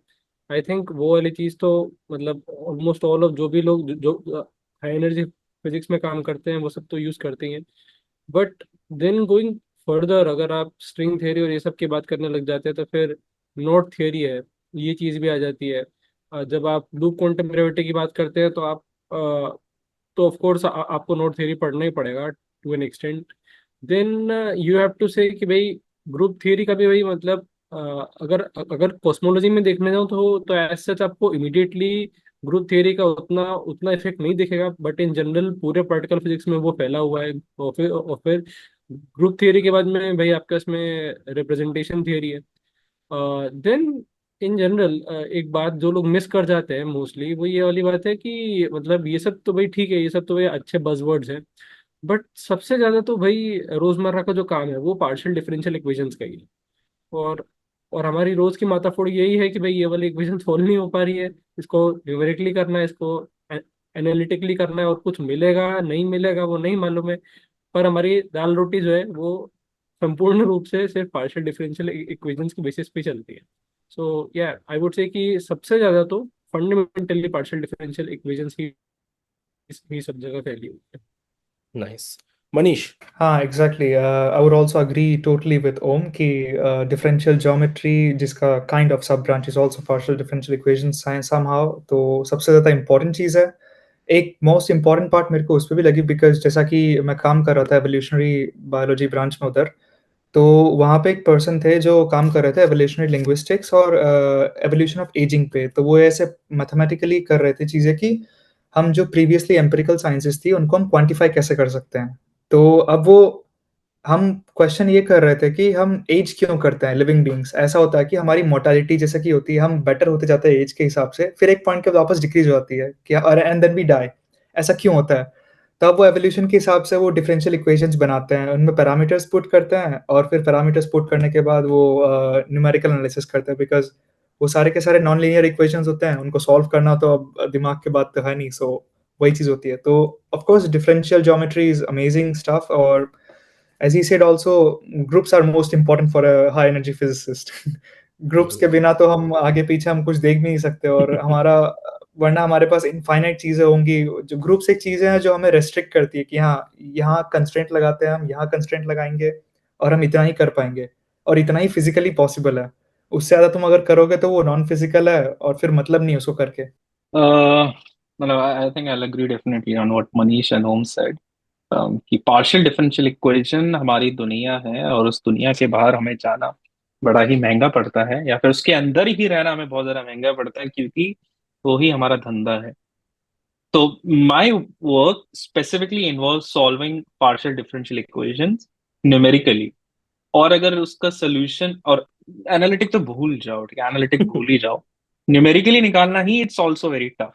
आई थिंक वो वाली चीज़ तो मतलब ऑलमोस्ट ऑल ऑफ जो भी लोग जो हाई एनर्जी फिजिक्स में काम करते हैं वो सब तो यूज़ करते ही हैं। बट देन गोइंग फर्दर, अगर आप स्ट्रिंग थ्योरी और ये सब की बात करने लग जाते हैं तो फिर नॉट थ्योरी है, ये चीज़ भी आ जाती है। जब आप लूप क्वांटम ग्रेविटी की बात करते हैं तो आप तो ऑफ कोर्स आपको नोट थ्योरी पढ़ना ही पड़ेगा to an extent. Then you have to say कि भाई ग्रुप थ्योरी का भी भाई मतलब अ, अगर अगर कॉस्मोलॉजी में देखने जाओ तो एज सच आपको इमीडिएटली ग्रुप थ्योरी का उतना उतना इफेक्ट नहीं दिखेगा, बट इन जनरल पूरे पार्टिकल फिजिक्स में वो फैला हुआ है। और फिर ग्रुप थ्योरी के बाद में भाई आपके इसमें रिप्रेजेंटेशन थ्योरी है। देन इन जनरल एक बात जो लोग मिस कर जाते हैं मोस्टली वो ये वाली बात है कि मतलब ये सब तो भाई ठीक है, ये सब तो भाई अच्छे बजवर्ड्स हैं, बट सबसे ज्यादा तो भाई रोजमर्रा का जो काम है वो पार्शियल डिफरेंशियल इक्वेशंस का ही है। और और हमारी रोज की माथाफोड़ यही है कि भाई ये वाली इक्वेशन सोल्व नहीं हो पा रही है, इसको न्यूमेरिकली करना है, इसको एनालिटिकली करना है, और कुछ मिलेगा नहीं मिलेगा वो नहीं मालूम है। पर हमारी दाल रोटी जो है वो संपूर्ण रूप से सिर्फ पार्शियल डिफरेंशियल इक्वेशंस के बेसिस पे चलती है। सो या आई वुड से कि सबसे ज्यादा तो फंडामेंटली पार्शियल डिफरेंशियल इक्वेशंस ही सब जगह फैली हुई है। नाइस। मनीष। हाँ exactly, I would also agree totally with Om कि डिफरेंशियल ज्योमेट्री जिसका काइंड ऑफ सब branch is also partial differential equation science somehow, तो सबसे ज़्यादा इंपॉर्टेंट चीज़ है। एक मोस्ट इम्पॉर्टेंट पार्ट मेरे को उस पे भी लगी, बिकॉज जैसा कि मैं काम कर रहा था एवोल्यूशनरी बायोलॉजी ब्रांच में उधर, तो वहाँ पे एक पर्सन थे जो काम कर रहे थे एवोल्यूशनरी लिंग्विस्टिक्स और एवोल्यूशन ऑफ एजिंग पे। तो वो ऐसे मैथमेटिकली कर रहे थे चीज़ें कि हम जो प्रीवियसली एम्पिरिकल साइंसेस थी उनको हम क्वांटिफाई कैसे कर सकते हैं। तो अब वो हम क्वेश्चन ये कर रहे थे कि हम एज क्यों करते हैं लिविंग बीइंग्स। ऐसा होता है कि हमारी मोर्टालिटी जैसे कि होती है, हम बेटर होते जाते हैं एज के हिसाब से, फिर एक पॉइंट के बाद वापस डिक्रीज हो जाती है कि और एंड देन वी डाई। ऐसा क्यों होता है? तब वो एवोल्यूशन के हिसाब से वो डिफरेंशियल इक्वेशंस बनाते हैं, उनमें पैरामीटर्स पुट करते हैं और फिर पैरामीटर्स पुट करने के बाद वो न्यूमेरिकल एनालिसिस करते हैं, बिकॉज वो सारे के सारे नॉन लीनियर इक्वेशंस होते हैं, उनको सॉल्व करना तो अब दिमाग की बात तो है नहीं। सो वही चीज़ होती है। तो of course differential geometry is amazing stuff, और as he said also, groups are most important for a high energy physicist. Groups के बिना तो हम आगे पीछे हम कुछ देख भी नहीं सकते, और हमारा वरना हमारे पास इनफाइनाइट चीजें होंगी। जो ग्रुप्स एक चीजें हैं जो हमें रेस्ट्रिक्ट करती है कि हाँ यहाँ कंस्ट्रेंट लगाते हैं, हम यहाँ कंस्ट्रेंट लगाएंगे और हम इतना ही कर पाएंगे और इतना ही फिजिकली पॉसिबल है। उससे ज्यादा तुम अगर करोगे तो वो नॉन फिजिकल है और फिर मतलब नहीं उसको करके। मतलब I think I'll agree definitely on what Manish and Holmes said. कि पार्शियल डिफरेंशियल इक्वेशन हमारी दुनिया है और उस दुनिया के बाहर हमें जाना बड़ा ही महंगा पड़ता है, या फिर उसके अंदर ही रहना हमें बहुत ज्यादा महंगा पड़ता है, क्योंकि वो ही हमारा धंधा है। तो my work specifically involve solving partial differential equations numerically. और अगर उसका सोल्यूशन और एनालिटिक तो भूल जाओ, ठीक है, एनालिटिक भूल ही जाओ, न्यूमेरिकली निकालना ही it's also very tough.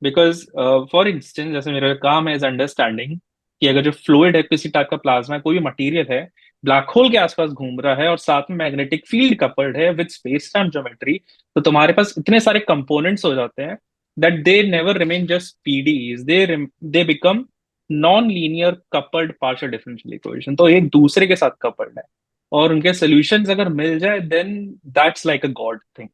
Because for instance जैसे मेरा काम है इज अंडरस्टैंडिंग कि अगर जो फ्लूइड है, किसी टाइप का प्लाज्मा है, कोई भी मटेरियल है, ब्लैक होल के आसपास घूम रहा है और साथ में मैग्नेटिक फील्ड कपल्ड है विद स्पेस टाइम ज्योमेट्री, तो तुम्हारे पास इतने सारे कंपोनेंट्स हो जाते हैं that they never remain just PDs, they become non linear coupled partial differential equation. तो एक दूसरे के साथ कपल्ड है, और उनके सोल्यूशंस अगर मिल जाए then that's like a god thing,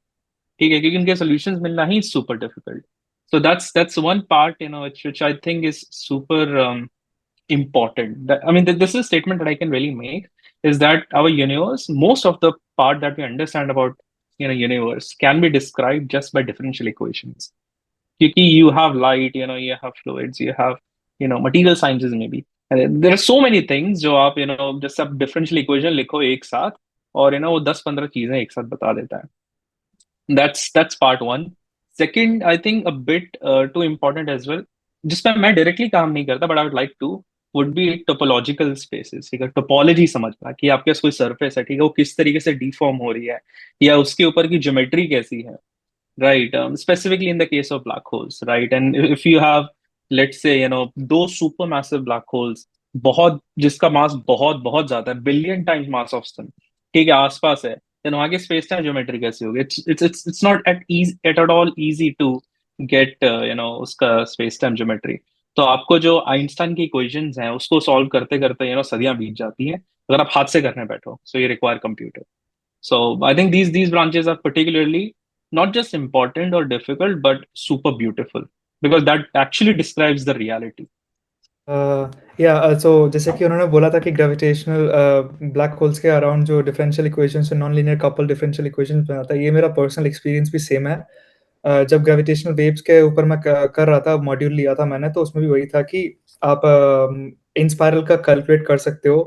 ठीक है, क्योंकि उनके सॉल्यूशंस मिलना ही super difficult. So that's one part, which I think is super important. I mean, this is a statement that I can really make, is that our universe, most of the part that we understand about, universe can be described just by differential equations. Because you have light, you have fluids, you have, material sciences maybe. And there are so many things जो आप, just आप differential equation लिखो एक साथ और, वो 10-15 चीजें एक साथ बता देता है. That's part one. Second, I think a bit too important as well, जिसमें मैं डायरेक्टली काम नहीं करता, but I would like to, would be topological spaces. ठीक है, टोपोलॉजी समझना कि आपके पास कोई सरफेस है, ठीक है, वो किस तरीके से डिफॉर्म हो रही है, या उसके ऊपर की ज्योमेट्री कैसी है, right? Specifically in the case of black holes, right? And if you have, let's say, दो सुपर मैसिव ब्लैक होल्स, बहुत, जिसका मास बहुत बहुत ज्यादा है, बिलियन टाइम्स मास ऑफ सन, ठीक है, आसपास है, देन वहां की स्पेस टाइम ज्योमेट्री कैसी होगी? It's not at all easy to get उसका स्पेस टाइम ज्योमेट्री। तो आपको जो आइंस्टाइन की इक्वेशंस हैं उसको सॉल्व करते करते सदियां बीत जाती हैं अगर आप हाथ से करने बैठो, सो ये require computer. So I think these branches are particularly not just important or difficult, but super beautiful, because that actually describes the reality. सो जैसे कि उन्होंने बोला था कि ग्रेविटेशनल ब्लैक होल्स के अराउंड जो differential equations non linear couple differential equations बनाता है, ये मेरा पर्सनल एक्सपीरियंस भी सेम है। जब ग्रेविटेशनल वेव्स के ऊपर मैं कर रहा था, मॉड्यूल लिया था मैंने, तो उसमें भी वही था कि आप इन स्पाइरल का कैलकुलेट कर सकते हो।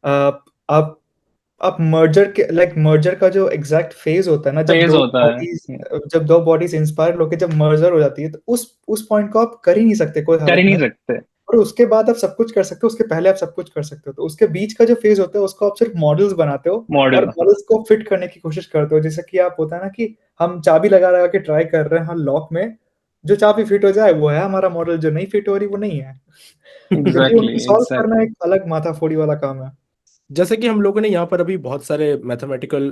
आप मर्जर के मर्जर का जो एग्जैक्ट फेज होता है ना, जब Phase दो होता है, बॉडीज जब दो बॉडीज इंस्पायर होकर जब मर्जर हो जाती है, तो उस पॉइंट को आप कर ही नहीं सकते कोई कर हालत ही नहीं में। सकते। और उसके बाद आप सब कुछ कर सकते हो, उसके पहले आप सब कुछ कर सकते हो। तो उसके बीच का जो फेज होता है उसको आप सिर्फ मॉडल्स बनाते हो और मॉडल, मॉडल्स को फिट करने की कोशिश करते हो। जैसे कि आप होता है ना कि हम चाबी लगा लगा के ट्राई कर रहे हैं हर लॉक में, जो चाबी फिट हो जाए वो है हमारा मॉडल, जो नहीं फिट हो रही वो नहीं है। क्योंकि एग्जैक्टली उनको सॉल्व करना एग्जैक्टली। एक अलग माथाफोड़ी वाला काम है। जैसे कि हम लोगों ने यहाँ पर अभी बहुत सारे मैथमेटिकल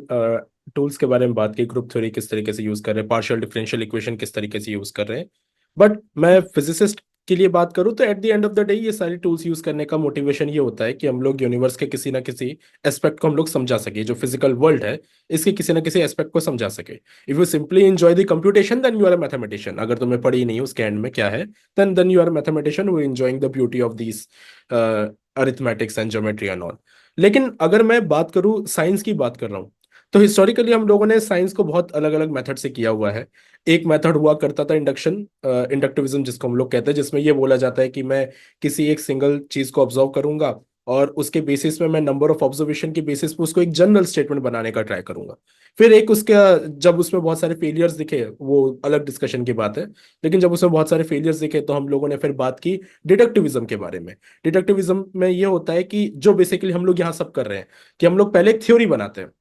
टूल्स के बारे में बात की, ग्रुप थ्योरी किस तरीके से यूज कर रहे हैं, पार्शियल डिफरेंशियल इक्वेशन किस तरीके से यूज कर रहे हैं। बट मैं फिजिसिस्ट के लिए बात करूँ तो eight the end of the day ये सारी टूल्स यूज करने का मोटिवेशन ये होता है कि हम लोग यूनिवर्स के किसी ना किसी एस्पेक्ट को हम लोग समझा सके, जो फिजिकल वर्ल्ड है इसके किसी ना किसी एस्पेक्ट को समझा सके। If you simply enjoy the computation then you are a mathematician. अगर तुम्हें पढ़ी नहीं उसके एंड में क्या है, then you are a mathematician who enjoying the beauty of these arithmetics and geometry and all. लेकिन अगर मैं बात करूं, साइंस की बात कर रहा हूं, तो हिस्टोरिकली हम लोगों ने साइंस को बहुत अलग अलग मेथड से किया हुआ है। एक मेथड हुआ करता था इंडक्शन, इंडक्टिविज्म जिसको हम लोग कहते हैं, जिसमें ये बोला जाता है कि मैं किसी एक सिंगल चीज को ऑब्जर्व करूंगा और उसके बेसिस में मैं नंबर ऑफ ऑब्जर्वेशन के बेसिस पे उसको एक जनरल स्टेटमेंट बनाने का ट्राई करूंगा। फिर एक उसका, जब उसमें बहुत सारे फेलियर्स दिखे, वो अलग डिस्कशन की बात है, लेकिन जब उसमें बहुत सारे फेलियर्स दिखे तो हम लोगों ने फिर बात की डिडक्टिविज्म के बारे में। डिडक्टिविज्म में ये होता है कि जो बेसिकली हम लोग यहाँ सब कर रहे हैं कि हम लोग पहले एक थ्योरी बनाते हैं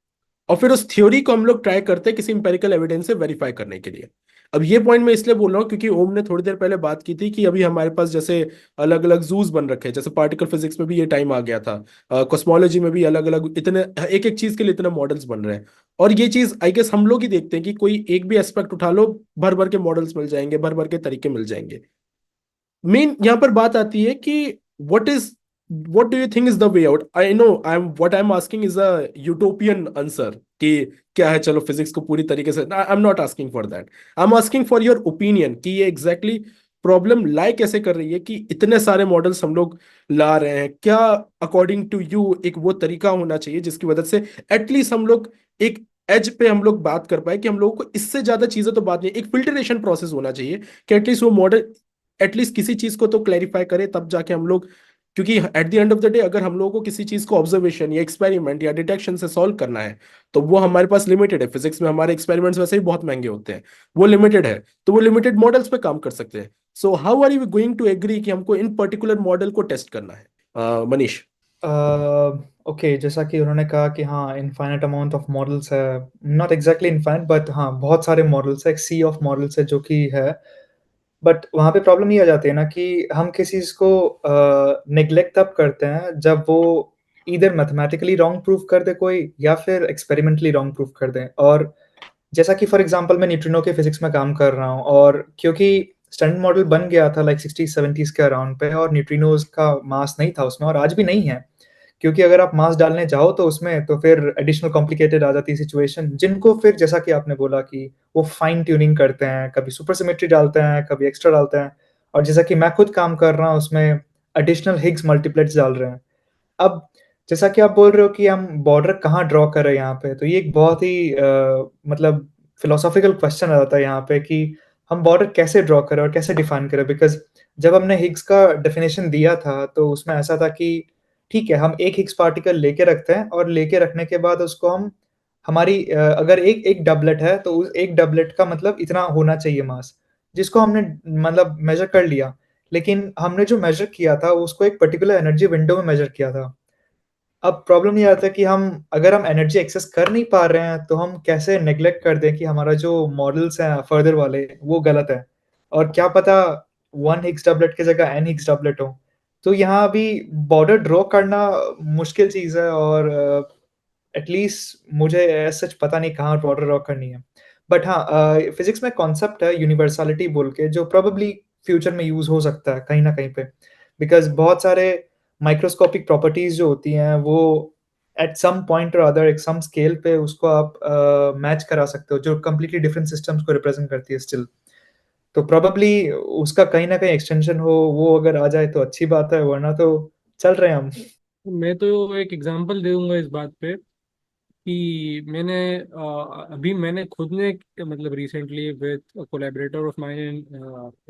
और फिर उस थ्योरी को हम लोग ट्राई करते हैं किसी इंपेरिकल एविडेंस से वेरीफाई करने के लिए। अब ये पॉइंट मैं इसलिए बोल रहा हूँ क्योंकि ओम ने थोड़ी देर पहले बात की थी कि अभी हमारे पास जैसे अलग अलग जूस बन रखे हैं, जैसे पार्टिकल फिजिक्स में भी ये टाइम आ गया था, कॉस्मोलॉजी में भी अलग अलग इतने एक एक चीज के लिए इतने मॉडल्स बन रहे हैं। और ये चीज आई गेस हम लोग ही देखते हैं कि कोई एक भी एस्पेक्ट उठा लो, भर भर के मॉडल्स मिल जाएंगे, भर भर के तरीके मिल जाएंगे। मेन यहाँ पर बात आती है कि what do you think is the way out. I know I am asking is a utopian answer कि क्या है, चलो फिजिक्स को पूरी तरीके से, I am not asking for that, I am asking for your opinion कि ये एग्जैक्टली प्रॉब्लम लाई कैसे कर रही है कि इतने सारे मॉडल्स हम लोग ला रहे हैं। क्या अकॉर्डिंग टू यू एक वो तरीका होना चाहिए जिसकी वजह से एटलीस्ट हम लोग एक एज पे हम लोग बात कर पाए कि हम लोगों को इससे ज्यादा चीजें तो बात नहीं, एक फिल्टरेशन प्रोसेस होना चाहिए कि एटलीस्ट वो मॉडल एटलीस्ट किसी चीज को तो क्लैरिफाई करे, तब जाके हम लोग, क्योंकि eight the end of the day अगर हम लोगों को किसी चीज को ऑब्जर्वेशन या एक्सपेरिमेंट या डिटेक्शन से सॉल्व करना है तो वो हमारे पास लिमिटेड है। फिजिक्स में हमारे एक्सपेरिमेंट्स वैसे ही बहुत महंगे होते हैं, वो लिमिटेड है, तो वो लिमिटेड मॉडल्स पे काम कर सकते हैं। So how are you going to agree कि हमको इन पर्टिकुलर मॉडल को टेस्ट करना है? मनीष। ओके, जैसा कि उन्होंने कहा कि हाँ इनफाइनाइट अमाउंट ऑफ मॉडल्स है, नॉट एग्जैक्टली इनफाइनाइट बट हाँ बहुत सारे मॉडल्स है, एक सी ऑफ मॉडल्स है जो कि है। बट वहाँ पे प्रॉब्लम ये आ जाती है ना कि हम किसी चीज़ को नेग्लेक्ट तब करते हैं जब वो इधर मैथमेटिकली रॉन्ग प्रूफ कर दे कोई, या फिर एक्सपेरिमेंटली रॉन्ग प्रूफ कर दे। और जैसा कि फॉर एग्जांपल मैं न्यूट्रिनो के फिजिक्स में काम कर रहा हूँ, और क्योंकि स्टैंडर्ड मॉडल बन गया था लाइक 60-70s के अराउंड पे, और न्यूट्रिनोज का मास नहीं था उसमें, और आज भी नहीं है, क्योंकि अगर आप मास डालने जाओ तो उसमें तो फिर एडिशनल कॉम्प्लिकेटेड आ जाती है सिचुएशन, जिनको फिर जैसा कि आपने बोला कि वो फाइन ट्यूनिंग करते हैं, कभी सुपर सिमेट्री डालते हैं, कभी एक्स्ट्रा डालते हैं। और जैसा कि मैं खुद काम कर रहा हूँ उसमें एडिशनल हिग्स मल्टीप्लेट्स डाल रहे हैं। अब जैसा कि आप बोल रहे हो कि हम बॉर्डर कहाँ ड्रॉ करें यहाँ पे, तो ये एक बहुत ही मतलब फिलोसॉफिकल क्वेश्चन आ जाता है यहाँ पे कि हम बॉर्डर कैसे ड्रॉ करें और कैसे डिफाइन करें। बिकॉज जब हमने हिग्स का डेफिनेशन दिया था तो उसमें ऐसा था कि ठीक है, हम एक हिग्स पार्टिकल लेके रखते हैं, और लेके रखने के बाद उसको हम हमारी अगर एक एक डबलेट है तो उस एक डबलेट का मतलब इतना होना चाहिए मास, जिसको हमने मतलब मेजर कर लिया। लेकिन हमने जो मेजर किया था उसको एक पर्टिकुलर एनर्जी विंडो में मेजर किया था। अब प्रॉब्लम ये आता है कि हम अगर हम एनर्जी एक्सेस कर नहीं पा रहे हैं तो हम कैसे नेग्लेक्ट कर दें कि हमारा जो मॉडल्स हैं फर्दर वाले वो गलत है, और क्या पता वन हिग्स डबलेट की जगह एन हिग्स डबलेट हो। तो यहाँ अभी बॉर्डर ड्रॉ करना मुश्किल चीज़ है, और एटलीस्ट मुझे सच पता नहीं कहाँ बॉर्डर ड्रॉ करनी है। बट हाँ, फिजिक्स में कॉन्सेप्ट है यूनिवर्सलिटी बोल के, जो प्रोबेबली फ्यूचर में यूज हो सकता है कहीं ना कहीं पे। बिकॉज बहुत सारे माइक्रोस्कोपिक प्रॉपर्टीज जो होती हैं वो एट सम पॉइंट और अदर एक सम स्केल पे उसको आप मैच करा सकते हो, जो कम्प्लीटली डिफरेंट सिस्टम्स को रिप्रेजेंट करती है स्टिल। तो प्रोबेबली उसका कहीं ना कहीं एक्सटेंशन हो, वो अगर आ जाए तो अच्छी बात है, वरना तो चल रहे हैं हम। मैं तो एक एग्जांपल दे दूंगा इस बात पे कि अभी मैंने खुद ने मतलब recently with collaborator of mine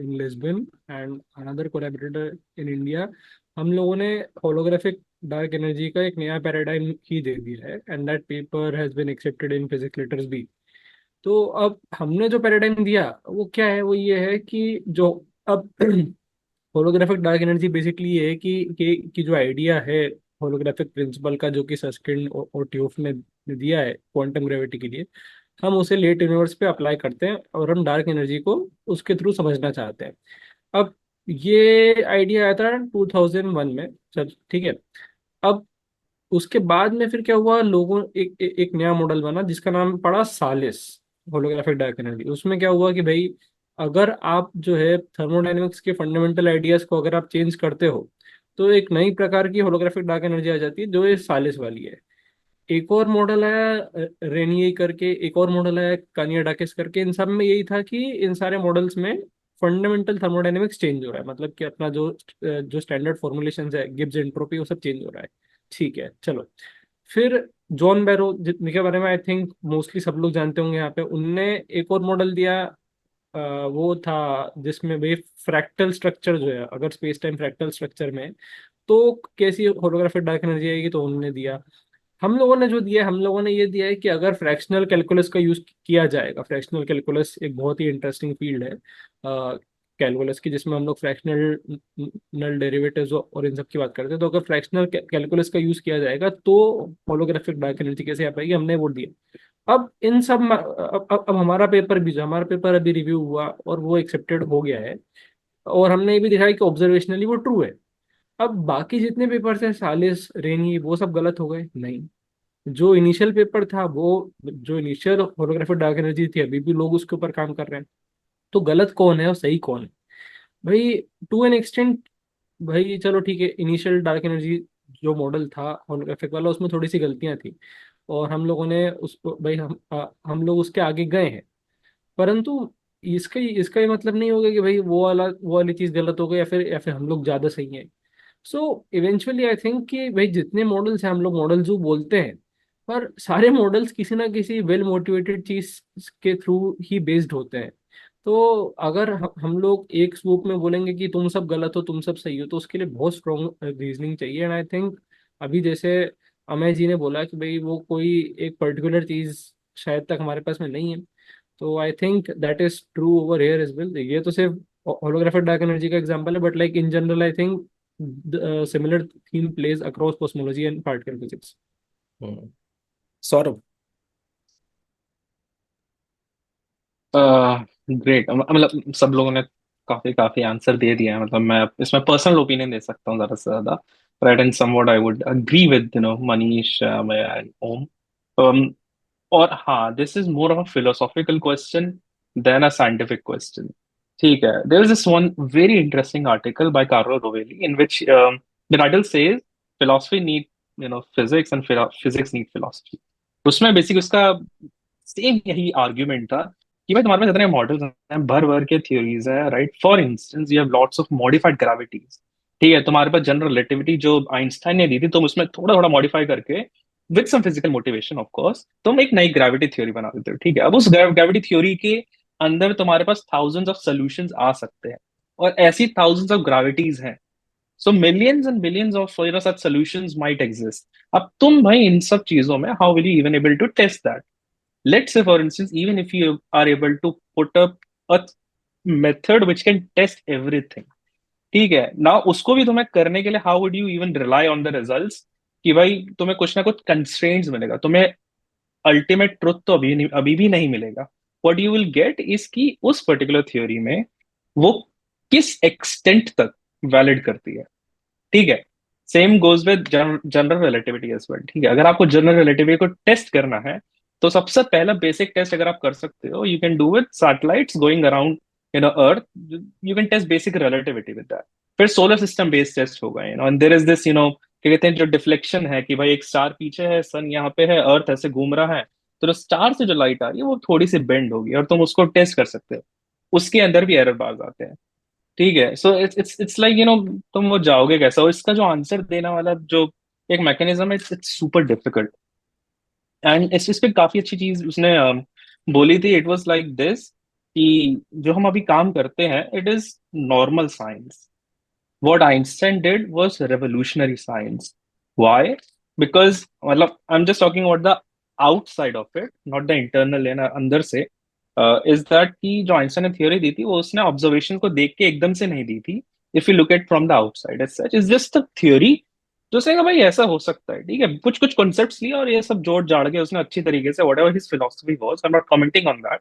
in Lisbon and another collaborator in India, हम लोगों ने होलोग्राफिक डार्क एनर्जी का एक नया पैराडाइम ही दे दिया है, and that paper has been accepted in physics letters B. तो अब हमने जो पैराडाइम दिया वो क्या है, वो ये है कि जो अब होलोग्राफिक डार्क एनर्जी बेसिकली ये है कि जो आइडिया है होलोग्राफिक प्रिंसिपल का, जो कि सस्किंड और ट्यूफ ने दिया है क्वांटम ग्रेविटी के लिए, हम उसे लेट यूनिवर्स पे अप्लाई करते हैं और हम डार्क एनर्जी को उसके थ्रू समझना चाहते हैं। अब ये आइडिया आया था 2001 में, चल ठीक है। अब उसके बाद में फिर क्या हुआ, लोगों एक नया मॉडल बना जिसका नाम पड़ा सालिस, होलोग्राफिक डार्क एनर्जी। उसमें क्या हुआ कि भाई अगर आप जो है थर्मोडायनेमिक्स के फंडामेंटल आइडियाज को अगर आप चेंज करते हो तो एक नई प्रकार की होलोग्राफिक डार्क एनर्जी आ जाती है, जो ये सालिस वाली है। एक और मॉडल है रेनिये करके, एक और मॉडल है कानियाडाकिस करके। इन सब में यही था कि इन सारे मॉडल्स में फंडामेंटल थर्मोडायनेमिक्स चेंज हो रहा है, मतलब कि अपना जो जो स्टैंडर्ड फॉर्मुलेशन है गिब्स एंट्रोपी वो सब चेंज हो रहा है। ठीक है, चलो। फिर जॉन बैरो जिनके बारे में आई थिंक मोस्टली सब लोग जानते होंगे यहाँ पे, उनने एक और मॉडल दिया। वो था जिसमें भाई फ्रैक्टल स्ट्रक्चर जो है, अगर स्पेस टाइम फ्रैक्टल स्ट्रक्चर में तो कैसी होलोग्राफिक डार्क एनर्जी आएगी, तो उन्होंने दिया। हम लोगों ने जो दिया है, हम लोगों ने ये दिया है कि अगर फ्रैक्शनल कैलकुलस का यूज किया जाएगा, फ्रैक्शनल कैलकुलस एक बहुत ही इंटरेस्टिंग फील्ड है कैलकुलस की, जिसमें हम लोग फ्रैक्शनल नल डेरिवेटिव्स और इन सब की बात करते हैं। तो अगर फ्रैक्शनल कैलकुलस का यूज किया जाएगा तो होलोग्राफिक डार्क एनर्जी कैसे आ पाएगी, हमने वो दिया। अब इन सब अब हमारा पेपर भी, जो हमारा पेपर अभी रिव्यू हुआ और वो एक्सेप्टेड हो गया है, और हमने ये भी दिखाया कि ऑब्जर्वेशनली वो ट्रू है। अब बाकी जितने पेपर्स हैं, सालिस, रेनी, वो सब गलत हो गए? नहीं। जो इनिशियल पेपर था, वो जो इनिशियल होलोग्राफिक डार्क एनर्जी थी, अभी भी लोग उसके ऊपर काम कर रहे हैं। तो गलत कौन है और सही कौन है भाई? टू एन एक्सटेंट भाई, चलो ठीक है, इनिशियल डार्क एनर्जी जो मॉडल था होलोग्राफिक वाला, उसमें थोड़ी सी गलतियां थी, और हम लोगों ने उसको भाई हम लोग उसके आगे गए हैं। परंतु इसका ये मतलब नहीं होगा कि भाई वो वाली चीज गलत हो गई, या फिर हम लोग ज्यादा सही हैं। सो इवेंचुअली आई थिंक कि भाई जितने मॉडल्स हैं, हम लोग मॉडल जू बोलते हैं, पर सारे मॉडल्स किसी ना किसी वेल मोटिवेटेड चीज के थ्रू ही बेस्ड होते हैं। तो अगर हम लोग एक स्वूप में बोलेंगे कि तुम सब गलत हो, तुम सब सही हो, तो उसके लिए बहुत स्ट्रॉन्ग रीजनिंग चाहिए। एंड आई थिंक अभी जैसे अमय जी ने बोला कि भाई वो कोई एक पर्टिकुलर चीज शायद तक हमारे पास में नहीं है, तो I think that is true over here as well. ये तो सिर्फ होलोग्राफिक डार्क एनर्जी का एग्जांपल है, but like in general I think similar theme plays across cosmology and particle physics. Hmm. Saurabh. Great, मतलब सब लोगों ने काफी काफी आंसर दे दिया है। मतलब मैं इसमें पर्सनल ओपिनियन दे सकता हूँ ज्यादा से ज्यादा। Right, and somewhat I would agree with Manish and Om. और हाँ, this is more of a philosophical question than a scientific question. ठीक है, there is this one very interesting article by Carlo Rovelli in which the title says philosophy need physics and physics need philosophy. उसमें basic उसका same यही argument था कि भाई तुम्हारे पास इतने मॉडल्स हैं, भर भर के थ्योरीज है, right. For instance you have lots of modified gravities. ठीक है, तुम्हारे पास जनरल रिलेटिविटी जो आइंस्टाइन ने दी थी, तुम उसमें थोड़ा थोड़ा मॉडिफाई करके with some physical motivation of course तुम एक नई ग्रेविटी थ्योरी बना देते हो। ठीक है, अब उस ग्रेविटी थ्योरी के अंदर तुम्हारे पास थाउजेंड्स ऑफ सॉल्यूशंस आ सकते हैं, और ऐसी थाउजेंड्स ऑफ ग्रेविटीज हैं। So millions and billions of such solutions might exist. अब तुम भाई इन सब चीजों में how will you even able to test that? Let's say, for instance, even if you are able to put up a method which can test everything, ठीक है ना, उसको भी तुम्हें करने के लिए how would you even rely on the results? कि भाई तुम्हें कुछ ना कुछ constraints मिलेगा, तुम्हें अल्टीमेट ट्रुथ तो अभी भी नहीं मिलेगा। What you will get is कि उस पर्टिकुलर थ्योरी में वो किस एक्सटेंट तक वैलिड करती है। ठीक है, same goes with general relativity as well. ठीक है, अगर आपको जनरल रिलेटिविटी को टेस्ट करना है, तो सबसे पहला बेसिक टेस्ट अगर आप कर सकते हो, you can do with satellites going around earth. You can test basic relativity with that. फिर सोलर सिस्टम बेस्ड टेस्ट होगा, एंड देयर इज दिस क्या कहते हैं, जो डिफ्लेक्शन है कि भाई एक स्टार पीछे है, सन यहाँ पे है, अर्थ ऐसे घूम रहा है, तो जो स्टार से जो लाइट आ रही है वो थोड़ी सी बेंड होगी, और तुम उसको टेस्ट कर सकते हो। उसके अंदर भी एरर बार्स आते हैं। ठीक है, सो इट्स लाइक तुम वो जाओगे कैसा, और इसका जो आंसर देने वाला जो एक मैकेनिज्म है, इट्स सुपर डिफिकल्ट। एंड इस पे काफी अच्छी चीज उसने बोली थी। इट वाज लाइक दिस कि जो हम अभी काम करते हैं, it is normal science. What Einstein did was revolutionary science. Why? Because मतलब I am just talking about the outside of it, not the internal, अंदर से। इज दैट कि जो आइंस्टाइन ने थ्योरी दी थी, वो उसने ऑब्जर्वेशन को देख के एकदम से नहीं दी थी। If you look at from the outside, as such is just a theory जो कहेगा भाई ऐसा हो सकता है। ठीक है, कुछ कुछ कॉन्सेप्ट्स लिए और ये सब जोड़ जाड़ के उसने अच्छी तरीके से, whatever his philosophy was, I am not commenting on that,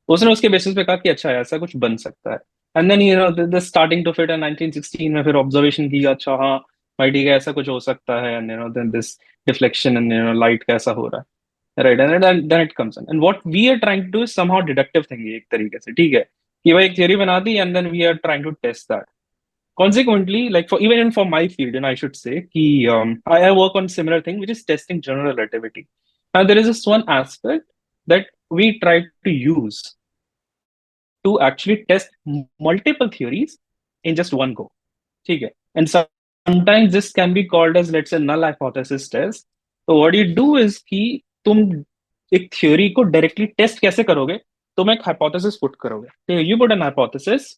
उसने उसके बेसिस पे कहा कि अच्छा ऐसा कुछ बन सकता है। And then the starting to fit, 1916 में फिर ऑब्जर्वेशन किया, अच्छा हाँ भाई ठीक है ऐसा कुछ हो सकता है, and then this deflection and light कैसा हो रहा है, right. And then it comes and what we are trying to do is somehow deductive thinking एक तरीके से। ठीक है, कि भाई एक थ्योरी बना दी, and then we are trying to test that. Consequently, like for even for my field, and I should say, I work on similar thing, which is testing general relativity. Now, there is this one aspect that we try to use to actually test multiple theories in just one go. Okay? And sometimes this can be called as, let's say, null hypothesis test, तो what you do is कि तुम एक theory को directly test कैसे करोगे, तुम एक hypothesis put करोगे। तो यू पुट एन हाइपोथेसिस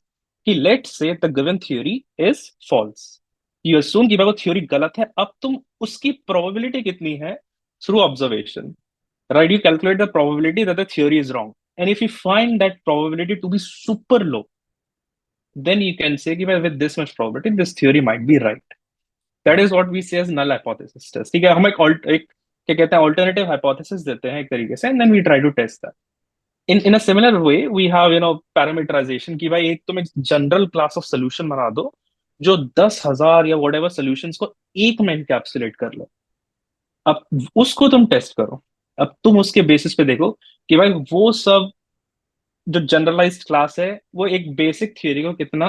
कि let's say the given theory is false. You assume कि भाई वो थ्योरी गलत है, अब तुम उसकी प्रोबेबिलिटी कितनी है through observation, right? You calculate the probability that the theory is wrong. And if you find that probability to be super low, then you can say कि with this much probability, this theory might be right. That is what we say as null hypothesis test. ठीक है, हम एक क्या कहते हैं alternative hypothesis देते हैं एक तरीके से, and then we try to test that. In a similar way, we have parameterization कि भाई एक तुम एक general class of solution बना दो जो 10,000 या whatever solutions को एक में encapsulate कर लो। अब उसको तुम टेस्ट करो, अब तुम उसके बेसिस पे देखो कि भाई वो सब जो जनरलाइज्ड क्लास है वो एक बेसिक थ्योरी को कितना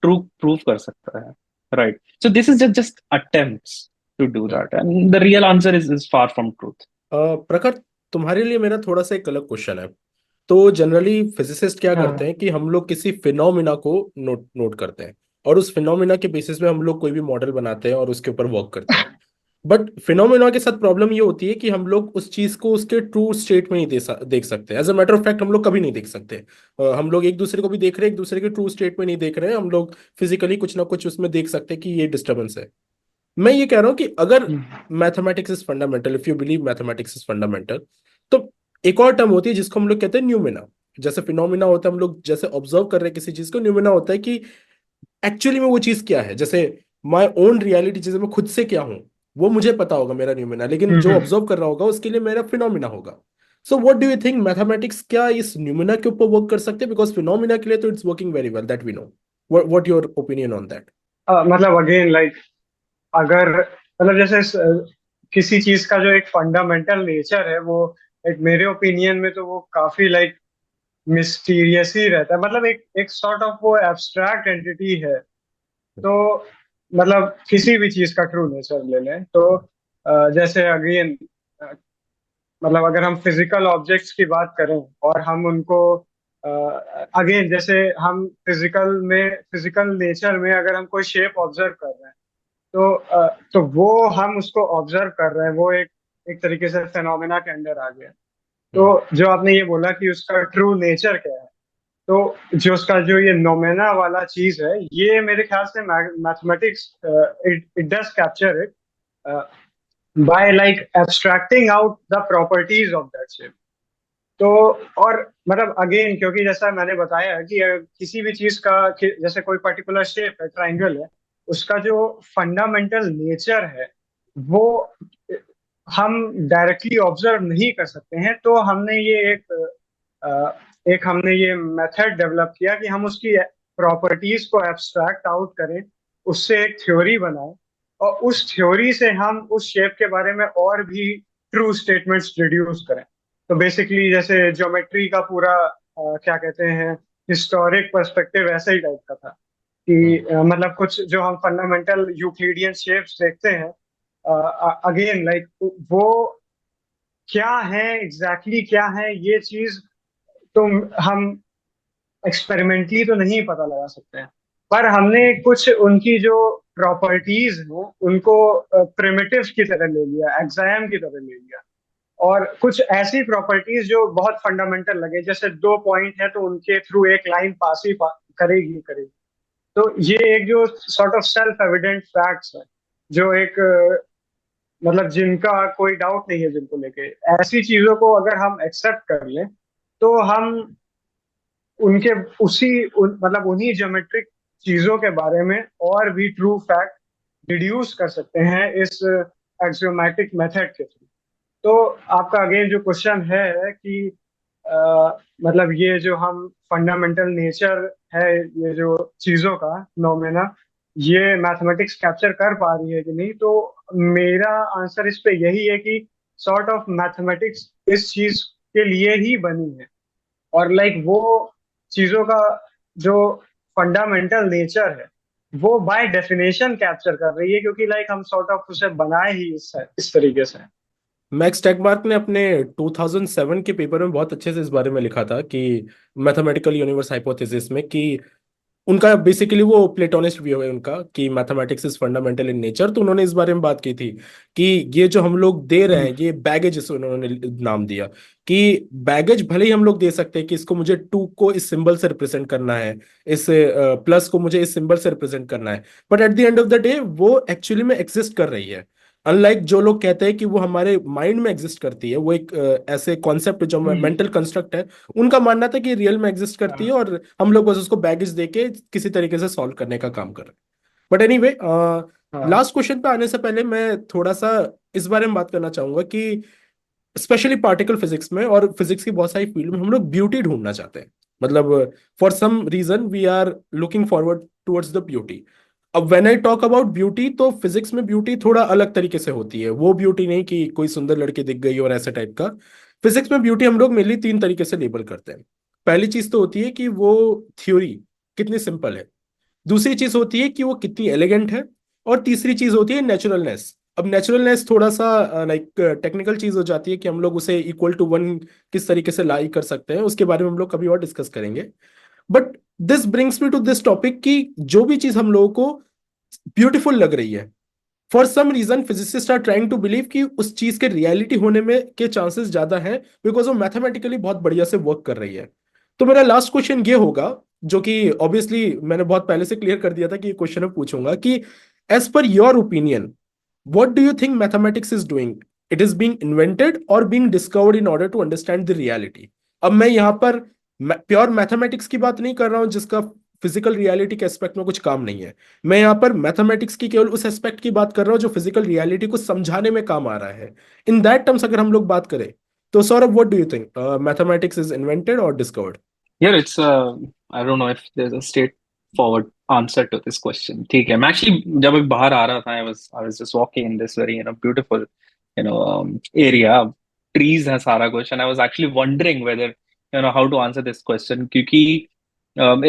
ट्रू प्रूव कर सकता है, right? So this is just attempts to do that and the real answer is far from truth. Prakhar, तुम्हारे लिए मेरा थोड़ा सा एक अलग क्वेश्चन है। तो जनरली फिजिसिस्ट क्या हाँ करते हैं कि हम लोग किसी फिनोमिना को नोट करते हैं और उस फिनोमिना के बेसिस पे हम लोग कोई भी मॉडल बनाते हैं और उसके ऊपर वर्क करते हैं। बट फिनोमेना के साथ प्रॉब्लम ये होती है कि हम लोग उस चीज को उसके ट्रू स्टेट में नहीं देख सकते। As a matter of fact हम लोग कभी नहीं देख सकते। हम लोग एक दूसरे को भी देख रहे हैं, एक दूसरे के ट्रू स्टेट में नहीं देख रहे हैं। हम लोग फिजिकली कुछ ना कुछ उसमें देख सकते हैं कि ये डिस्टर्बेंस है। मैं ये कह रहा हूँ कि अगर mathematics is fundamental, if you believe mathematics is fundamental, तो एक और टर्म होती है जिसको हम लोग कहते हैं न्यूमेना। जैसे फिनोमिना होता है, हम लोग जैसे ऑब्जर्व कर रहे हैं किसी चीज को, न्यूमेना होता है कि एक्चुअली में वो चीज क्या है। जैसे माई ओन रियलिटी, जैसे मैं खुद से क्या हूं वो मुझे पता होगा, मेरा न्यूमेना, लेकिन जो ऑब्जर्व कर रहा होगा उसके लिए मेरा फिनोमिना होगा। So what do you think, mathematics क्या इस न्यूमेना के ऊपर वर्क कर सकते हैं? बिकॉज फिनोमिना के लिए तो it's working very well, that we know. What your opinion on that? मतलब अगेन लाइक अगर मतलब जैसे किसी चीज का जो एक फंडामेंटल नेचर है वो एक मेरे ओपिनियन में तो वो काफी लाइक मिस्टीरियस ही रहता है। मतलब एक सॉर्ट ऑफ वो एब्स्ट्रैक्ट एंटिटी है। तो मतलब किसी भी चीज का ट्रू नेचर ले लें तो जैसे अगेन मतलब अगर हम फिजिकल ऑब्जेक्ट्स की बात करें और हम उनको अगेन जैसे हम फिजिकल नेचर में अगर हम कोई शेप ऑब्जर्व कर रहे हैं तो वो हम उसको ऑब्जर्व कर रहे हैं, वो एक तरीके से फेनोमेना के अंदर आ गया। तो जो आपने ये बोला कि उसका ट्रू नेचर क्या है, तो जो उसका जो ये नोमेना वाला चीज है, ये मेरे ख्याल से mathematics it does capture it by like abstracting out the properties of that shape. तो और मतलब अगेन क्योंकि जैसा मैंने बताया कि किसी भी चीज का जैसे कोई पर्टिकुलर शेप है, ट्राइंगल है, उसका जो फंडामेंटल नेचर है वो हम डायरेक्टली ऑब्जर्व नहीं कर सकते हैं। तो हमने ये हमने ये मेथड डेवलप किया कि हम उसकी प्रॉपर्टीज को एब्स्ट्रैक्ट आउट करें, उससे एक थ्योरी बनाएं और उस थ्योरी से हम उस शेप के बारे में और भी ट्रू स्टेटमेंट्स डिड्यूस करें। तो बेसिकली जैसे ज्योमेट्री का पूरा क्या कहते हैं हिस्टोरिक पर्सपेक्टिव ऐसा ही टाइप का था कि मतलब कुछ जो हम फंडामेंटल यूक्लिडियन शेप्स देखते हैं अगेन लाइक वो क्या है एग्जैक्टली क्या है ये चीज तो हम एक्सपेरिमेंटली तो नहीं पता लगा सकते हैं, पर हमने कुछ उनकी जो प्रॉपर्टीज हो उनको प्रिमिटिव्स की तरह ले लिया, एग्जाम की तरह ले लिया, और कुछ ऐसी प्रॉपर्टीज जो बहुत फंडामेंटल लगे, जैसे 2 पॉइंट है तो उनके थ्रू एक लाइन पास ही करेगी। तो ये एक जो sort of self evident facts है जो एक मतलब जिनका कोई डाउट नहीं है, जिनको लेके ऐसी चीजों को अगर हम एक्सेप्ट कर लें तो हम उनके मतलब उन्हीं ज्योमेट्रिक चीजों के बारे में और भी ट्रू फैक्ट डिड्यूस कर सकते हैं इस एक्सियोमैटिक मेथड के थ्रू। तो आपका अगेन जो क्वेश्चन है कि मतलब ये जो हम फंडामेंटल नेचर है ये जो चीजों का नोमेना, ये मैथमेटिक्स कैप्चर कर पा रही है कि नहीं, तो मेरा आंसर इस पे यही है कि सॉर्ट ऑफ मैथमेटिक्स इस चीज के लिए ही बनी है और लाइक वो चीजों का जो फंडामेंटल नेचर है वो बाय डेफिनेशन कैप्चर कर रही है, क्योंकि लाइक हम सॉर्ट ऑफ उसे बनाए ही इस तरीके से। मैक्स टेकमार्क ने अपने 2007 के पेपर में बहुत अच्छे से इस बारे में लिखा था कि मैथमेटिकल यूनिवर्स हाइपोथेसिस में कि उनका बेसिकली वो प्लेटोनिस्ट व्यू है उनका कि mathematics is fundamental in nature. तो उन्होंने इस बारे में बात की थी कि ये जो हम लोग दे रहे हैं ये बैगेज, इसे उन्होंने नाम दिया कि बैगेज भले ही हम लोग दे सकते हैं कि इसको मुझे 2 को इस सिंबल से रिप्रेजेंट करना है, इस प्लस को मुझे इस सिंबल से रिप्रेजेंट करना है, but at the end of the day वो एक्चुअली में एग्जिस्ट कर रही है। अनलाइक जो लोग कहते हैं कि वो हमारे माइंड में एग्जिस्ट करती है, वो एक ऐसे कॉन्सेप्ट जो मेंटल कंस्ट्रक्ट है, उनका मानना था कि रियल में एग्जिस्ट करती है और हम लोग बस उसको बैगेज देके किसी तरीके से सॉल्व करने का काम कर रहे हैं। बट एनीवे, हाँ लास्ट क्वेश्चन पे आने से पहले मैं थोड़ा सा इस बारे में बात करना चाहूंगा कि स्पेशली पार्टिकल फिजिक्स में और फिजिक्स की बहुत सारी फील्ड में हम लोग ब्यूटी ढूंढना चाहते हैं। मतलब for some reason we are looking forward towards the beauty. अब when I talk about beauty, तो फिजिक्स में ब्यूटी थोड़ा अलग तरीके से होती है। वो ब्यूटी नहीं कि कोई सुंदर लड़की दिख गई और ऐसे टाइप का। फिजिक्स में ब्यूटी हम लोग मेनली 3 तरीके से लेबल करते हैं। पहली चीज तो होती है कि वो थ्योरी कितनी सिंपल है, दूसरी चीज होती है कि वो कितनी एलिगेंट है, और तीसरी चीज होती है नेचुरलनेस। अब नेचुरलनेस थोड़ा सा लाइक टेक्निकल चीज हो जाती है कि हम लोग उसे इक्वल टू वन किस तरीके से लाई कर सकते हैं, उसके बारे में हम लोग कभी और डिस्कस करेंगे। But this brings me to this topic कि जो भी चीज हम लोगों को ब्यूटीफुल लग रही है, for some reason physicist are trying to believe कि उस चीज के रियलिटी होने में के चांसेस ज्यादा हैं, बिकॉज वो मैथमेटिकली बहुत बढ़िया से वर्क कर रही है। तो मेरा लास्ट क्वेश्चन ये होगा, जो कि ऑब्वियसली मैंने बहुत पहले से क्लियर कर दिया था कि ये क्वेश्चन मैं पूछूंगा, कि as per your opinion what do you think mathematics is doing? It is being invented और being discovered in order to understand the reality? अब मैं यहाँ पर प्योर मैथमेटिक्स की बात नहीं कर रहा हूँ जिसका फिजिकल रियलिटी के एस्पेक्ट में कुछ काम नहीं है। मैं यहाँ पर मैथमेटिक्स की केवल उस एस्पेक्ट की बात कर रहा हूँ जो फिजिकल रियलिटी को समझाने में काम आ रहा है। इन दैट टर्म्स अगर हम लोग बात करें, तो Saurabh what do you think, mathematics is invented और discovered? Yeah, it's I don't know if there's a straightforward answer to this question. ठीक है, मैं actually जब मैं बाहर आ रहा था, I was just walking in this very beautiful area, trees है सारा कुछ, and I was actually wondering whether how to answer this question, क्योंकि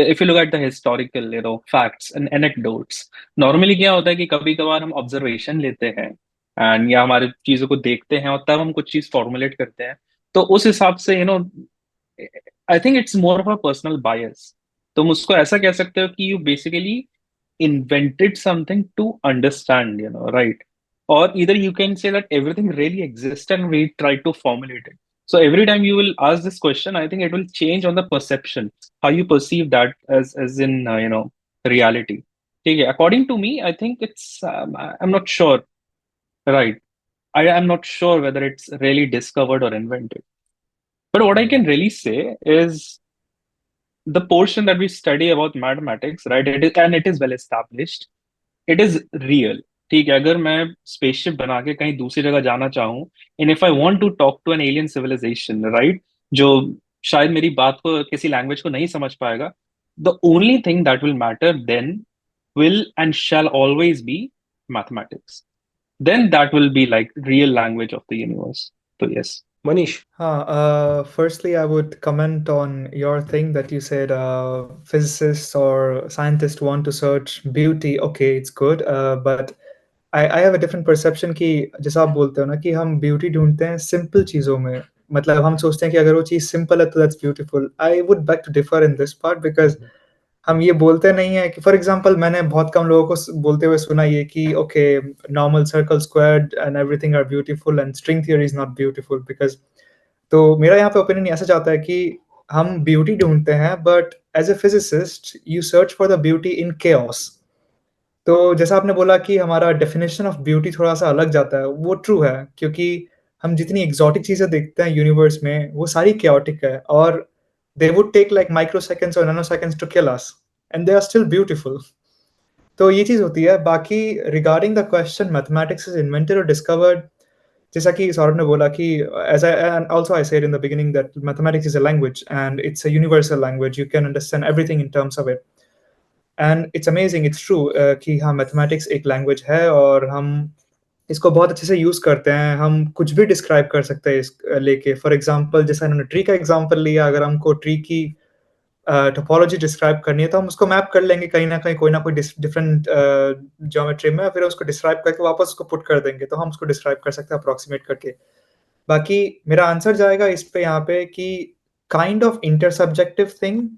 if you look at the historical facts and anecdotes, normally क्या होता है कि कभी कभार हम ऑब्जर्वेशन लेते हैं एंड या हमारे चीजों को देखते हैं और तब हम कुछ चीज फॉर्मुलेट करते हैं। तो उस हिसाब से आई think it's more of a personal bias. तुम उसको ऐसा कह सकते हो कि you basically invented something to understand, right? Or either you can say that everything really exists and we try to formulate it. So every time you will ask this question, I think it will change on the perception, how you perceive that as in reality. Okay, according to me, I think it's I'm not sure, right? I'm not sure whether it's really discovered or invented. But what I can really say is the portion that we study about mathematics, right? And it is well established. It is real. ठीक है, अगर मैं spaceship बना के कहीं दूसरी जगह जाना चाहूँ, and if I want to talk to an alien civilization, right, जो शायद मेरी बात को, किसी लैंग्वेज को नहीं समझ पाएगा, the only thing that will matter then will and shall always be mathematics. Then that will be like real language of the universe. So yes. Manish? Firstly, I would comment on your thing that you said physicists or scientists want to search beauty. Okay, it's good, but I have a different perception कि जैसा आप बोलते हो ना कि हम beauty ढूंढते हैं सिंपल चीज़ों में, मतलब हम सोचते हैं कि अगर वो चीज़ सिंपल है तो that's beautiful. I would back to differ in this part because हम ये बोलते नहीं है कि फॉर एग्जांपल मैंने बहुत कम लोगों को बोलते हुए सुना ये कि okay normal circle squared and everything are beautiful and string theory is not beautiful because, तो मेरा यहाँ पे ओपिनियन ऐसा चाहता है कि हम ब्यूटी ढूंढते हैं but as a physicist you search for the beauty in chaos. तो जैसा आपने बोला कि हमारा डेफिनेशन ऑफ ब्यूटी थोड़ा सा अलग जाता है, वो ट्रू है क्योंकि हम जितनी एग्जॉटिक चीजें देखते हैं यूनिवर्स में वो सारी केओटिक है और they would take like micro seconds और nano seconds to kill us and they are still beautiful. तो ये चीज होती है। बाकी regarding the question mathematics is invented और डिस्कवर्ड, जैसा कि सौरभ ने बोला कि as I and also I said in the beginning that mathematics is a language and it's a universal language, you can understand everything in terms of it and it's amazing, it's true कि हाँ mathematics एक language है और हम इसको बहुत अच्छे से यूज करते हैं, हम कुछ भी डिस्क्राइब कर सकते हैं इस लेके। फॉर एग्जांपल जैसा इन्होंने ट्री का एग्जांपल लिया, अगर हमको ट्री की टोपोलॉजी डिस्क्राइब करनी है तो हम उसको मैप कर लेंगे कहीं ना कहीं कोई ना कोई डिफरेंट ज्योमेट्री में, फिर उसको डिस्क्राइब करके वापस उसको पुट कर देंगे तो हम उसको डिस्क्राइब कर सकते हैं अप्रोक्सीमेट करके। बाकी मेरा आंसर जाएगा इस पे यहाँ पे कि काइंड ऑफ इंटरसब्जेक्टिव थिंग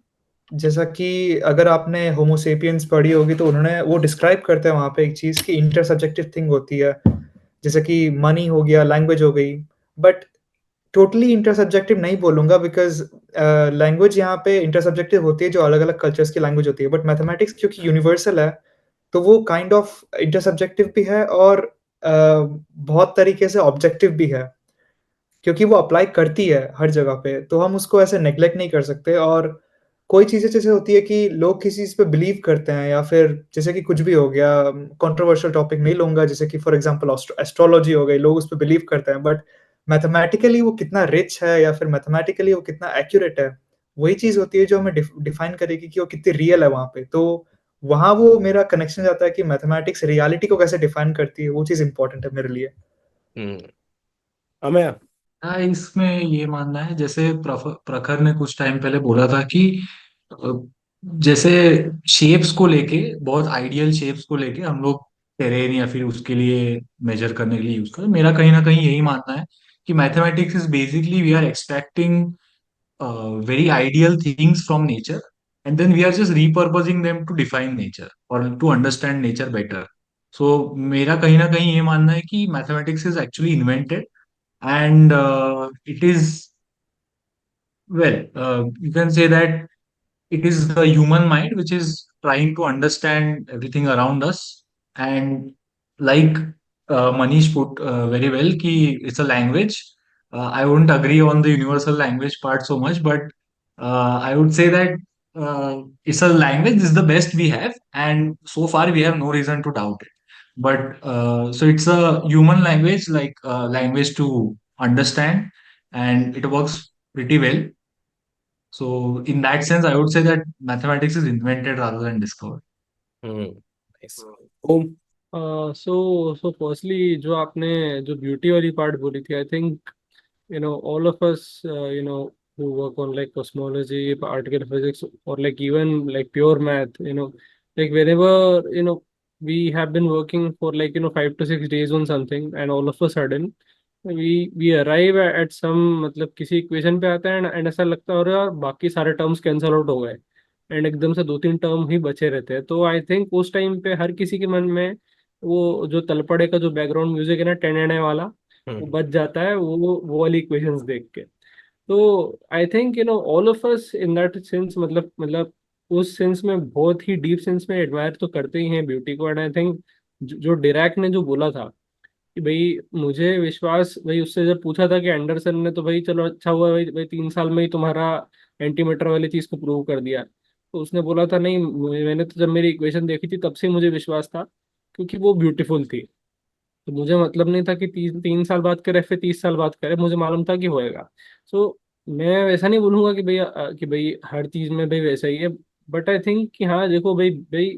जैसा कि अगर आपने होमो सेपियंस पढ़ी होगी तो उन्होंने वो डिस्क्राइब करते हैं वहाँ पे एक चीज़ की इंटरसब्जेक्टिव थिंग होती है, जैसे कि मनी हो गया, लैंग्वेज हो गई, बट टोटली इंटरसब्जेक्टिव नहीं बोलूँगा बिकॉज़ लैंग्वेज यहाँ पे इंटरसब्जेक्टिव होती है जो अलग-अलग कल्चर्स की लैंग्वेज होती है, बट मैथमेटिक्स क्योंकि यूनिवर्सल है, तो वो काइंड ऑफ इंटरसब्जेक्टिव भी है और बहुत तरीके से ऑब्जेक्टिव भी है। क्योंकि वो अप्लाई करती है हर जगह पे, तो हम उसको ऐसे नेग्लेक्ट नहीं कर सकते। और कोई चीज़ें जैसे होती है कि लोग किसी चीज़ पे बिलीव करते हैं या फिर जैसे कि कुछ भी हो गया, कंट्रोवर्शियल टॉपिक नहीं लूँगा, जैसे कि फॉर एग्ज़ाम्पल एस्ट्रोलॉजी हो गई, लोग उस पे बिलीव करते हैं, बट मैथमेटिकली वो कितना रिच है या फिर मैथमेटिकली वो कितना एक्यूरेट है, वही चीज़ होती है जो हमें डिफाइन करेगी कि वो कितनी रियल है वहाँ पे। तो वहाँ वो मेरा कनेक्शन जाता है कि मैथमेटिक्स रियलिटी को कैसे डिफाइन करती है, वो चीज़ इम्पोर्टेंट है मेरे लिए। हम्म। अमेय। हाँ, इसमें ये मानना है, जैसे प्रखर ने कुछ टाइम पहले बोला था कि अ, जैसे शेप्स को लेके, बहुत आइडियल शेप्स को लेके हम लोग टेरेन या फिर उसके लिए मेजर करने के लिए यूज करते हैं। मेरा कहीं ना कहीं यही मानना है कि mathematics is basically we are extracting very ideal things from nature, and then we are just repurposing them to define nature or to understand nature better. So मेरा कहीं ना कहीं ये मानना है कि mathematics is actually invented, and it is, well, you can say that it is the human mind which is trying to understand everything around us. And like Manish put very well, ki it's a language. I wouldn't agree on the universal language part so much, but I would say that it's a language, this is the best we have, and so far we have no reason to doubt it. But so it's a human language, like language to understand, and it works pretty well. So in that sense, I would say that mathematics is invented rather than discovered. नाइस। Om. So firstly जो आपने जो beauty वाली part बोली थी, I think all of us who work on like cosmology, particle physics, or like even like pure math, like whenever we have been working for like 5 to 6 days on something, and all of a sudden we arrive at some मतलब किसी equation पे आते हैं, and ऐसा लगता है और यार बाकी सारे टर्म्स कैंसल आउट हो गए, एंड एकदम से 2-3 टर्म ही बचे रहते हैं। तो आई थिंक उस टाइम पे हर किसी के मन में वो जो तलपड़े का जो बैकग्राउंड म्यूजिक है ना, टेने वाला, वो हम्म। बच जाता है वो वाली इक्वेशंस देख के। तो I think all of us in that sense, मतलब उस सेंस में बहुत ही डीप सेंस में एडमायर तो करते ही हैं ब्यूटी को। एंड आई थिंक जो डिरैक ने जो बोला था कि भाई मुझे विश्वास, भाई उससे जब पूछा था कि एंडरसन ने, तो भाई चलो अच्छा हुआ भाई, 3 साल में ही तुम्हारा एंटीमेटर वाली चीज को प्रूव कर दिया। तो उसने बोला था नहीं, मैंने तो जब मेरी इक्वेशन देखी थी तब से मुझे विश्वास था, क्योंकि वो ब्यूटीफुल थी। तो मुझे मतलब नहीं था कि 3 साल बाद करे फिर 30 साल बाद करे, मुझे मालूम था कि होएगा। सो मैं वैसा नहीं बोलूंगा कि भाई कि भाई हर चीज में भाई वैसा ही है, बट आई थिंक कि हाँ देखो भाई भाई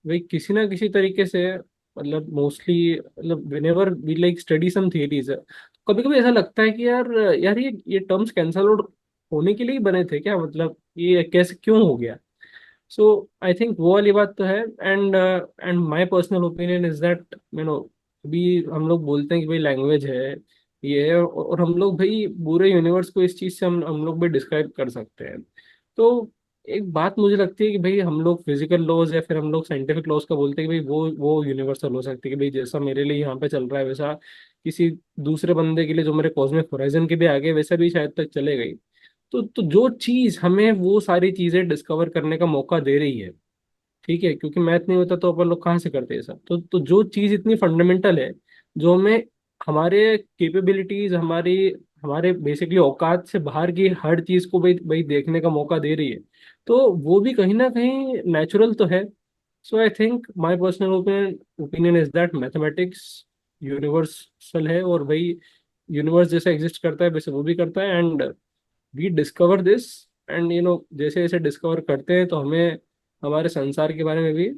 भाई किसी ना किसी तरीके से, मतलब मोस्टली, मतलब whenever we like study some theories, कभी कभी ऐसा लगता है कि यार यार ये टर्म्स कैंसल आउट होने के लिए ही बने थे क्या, मतलब ये कैसे क्यों हो गया। सो आई थिंक वो वाली बात तो है। And my personal opinion is that अभी हम लोग बोलते हैं कि भाई लैंग्वेज है ये है, और हम लोग भाई पूरे यूनिवर्स को इस चीज से हम लोग भी डिस्क्राइब कर सकते हैं। तो एक बात मुझे लगती है कि भाई हम लोग फिजिकल लॉज या फिर हम लोग साइंटिफिक लॉज का बोलते हैं कि भाई वो यूनिवर्सल हो सकती है, कि भाई जैसा मेरे लिए यहाँ पे चल रहा है वैसा किसी दूसरे बंदे के लिए जो मेरे कॉस्मिक होराइजन के भी आगे वैसा भी शायद तक चले गई। तो जो चीज हमें वो सारी चीजें डिस्कवर करने का मौका दे रही है, ठीक है, क्योंकि मैथ नहीं होता तो अपन लोग कहाँ से करते हैं सब। तो जो चीज इतनी फंडामेंटल है, जो हमें हमारे कैपेबिलिटीज, हमारी हमारे बेसिकली औकात से बाहर की हर चीज को भाई भाई देखने का मौका दे रही है, तो वो भी कहीं ना कहीं नेचुरल तो है। So I think my personal opinion is that mathematics universal है, और भाई यूनिवर्स जैसे एग्जिस्ट करता है वैसे वो भी करता है, and we discover this. And जैसे जैसे डिस्कवर करते हैं तो हमें हमारे संसार के बारे में भी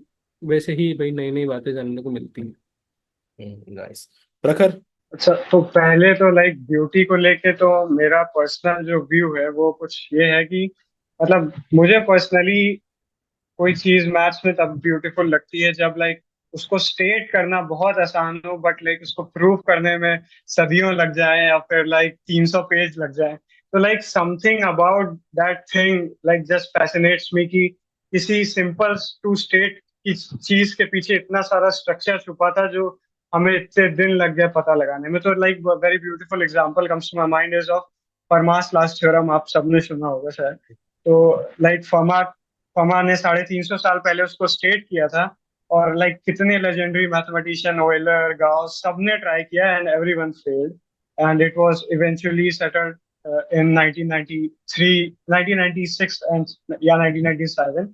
वैसे ही भाई नई नई बातें जानने को मिलती हैं। नाइस। प्रखर। अच्छा, तो पहले तो लाइक ब्यूटी को लेके तो मेरा पर्सनल जो व्यू है वो कुछ ये है कि मतलब मुझे पर्सनली कोई चीज मैथ्स में तब ब्यूटीफुल लगती है जब लाइक उसको स्टेट करना बहुत आसान हो, बट लाइक उसको प्रूव करने में सदियों लग जाए या फिर लाइक 300 पेज लग जाए। तो like something about that thing like just fascinates me कि किसी सिंपल टू स्टेट की चीज के पीछे इतना सारा स्ट्रक्चर छुपा था जो हमें इतने दिन लग गए पता लगाने में। तो like very beautiful example comes to my mind is of Fermat's last theorem, आप सबने सुना होगा शायद। तो लाइक फर्मा ने 350 साल पहले उसको स्टेट किया था, और लाइक कितने लेजेंडरी मैथमेटिशियन, ऑयलर, गाउस, सबने ट्राई किया and everyone failed, and it was eventually settled in 1993, 1996 and या 1997।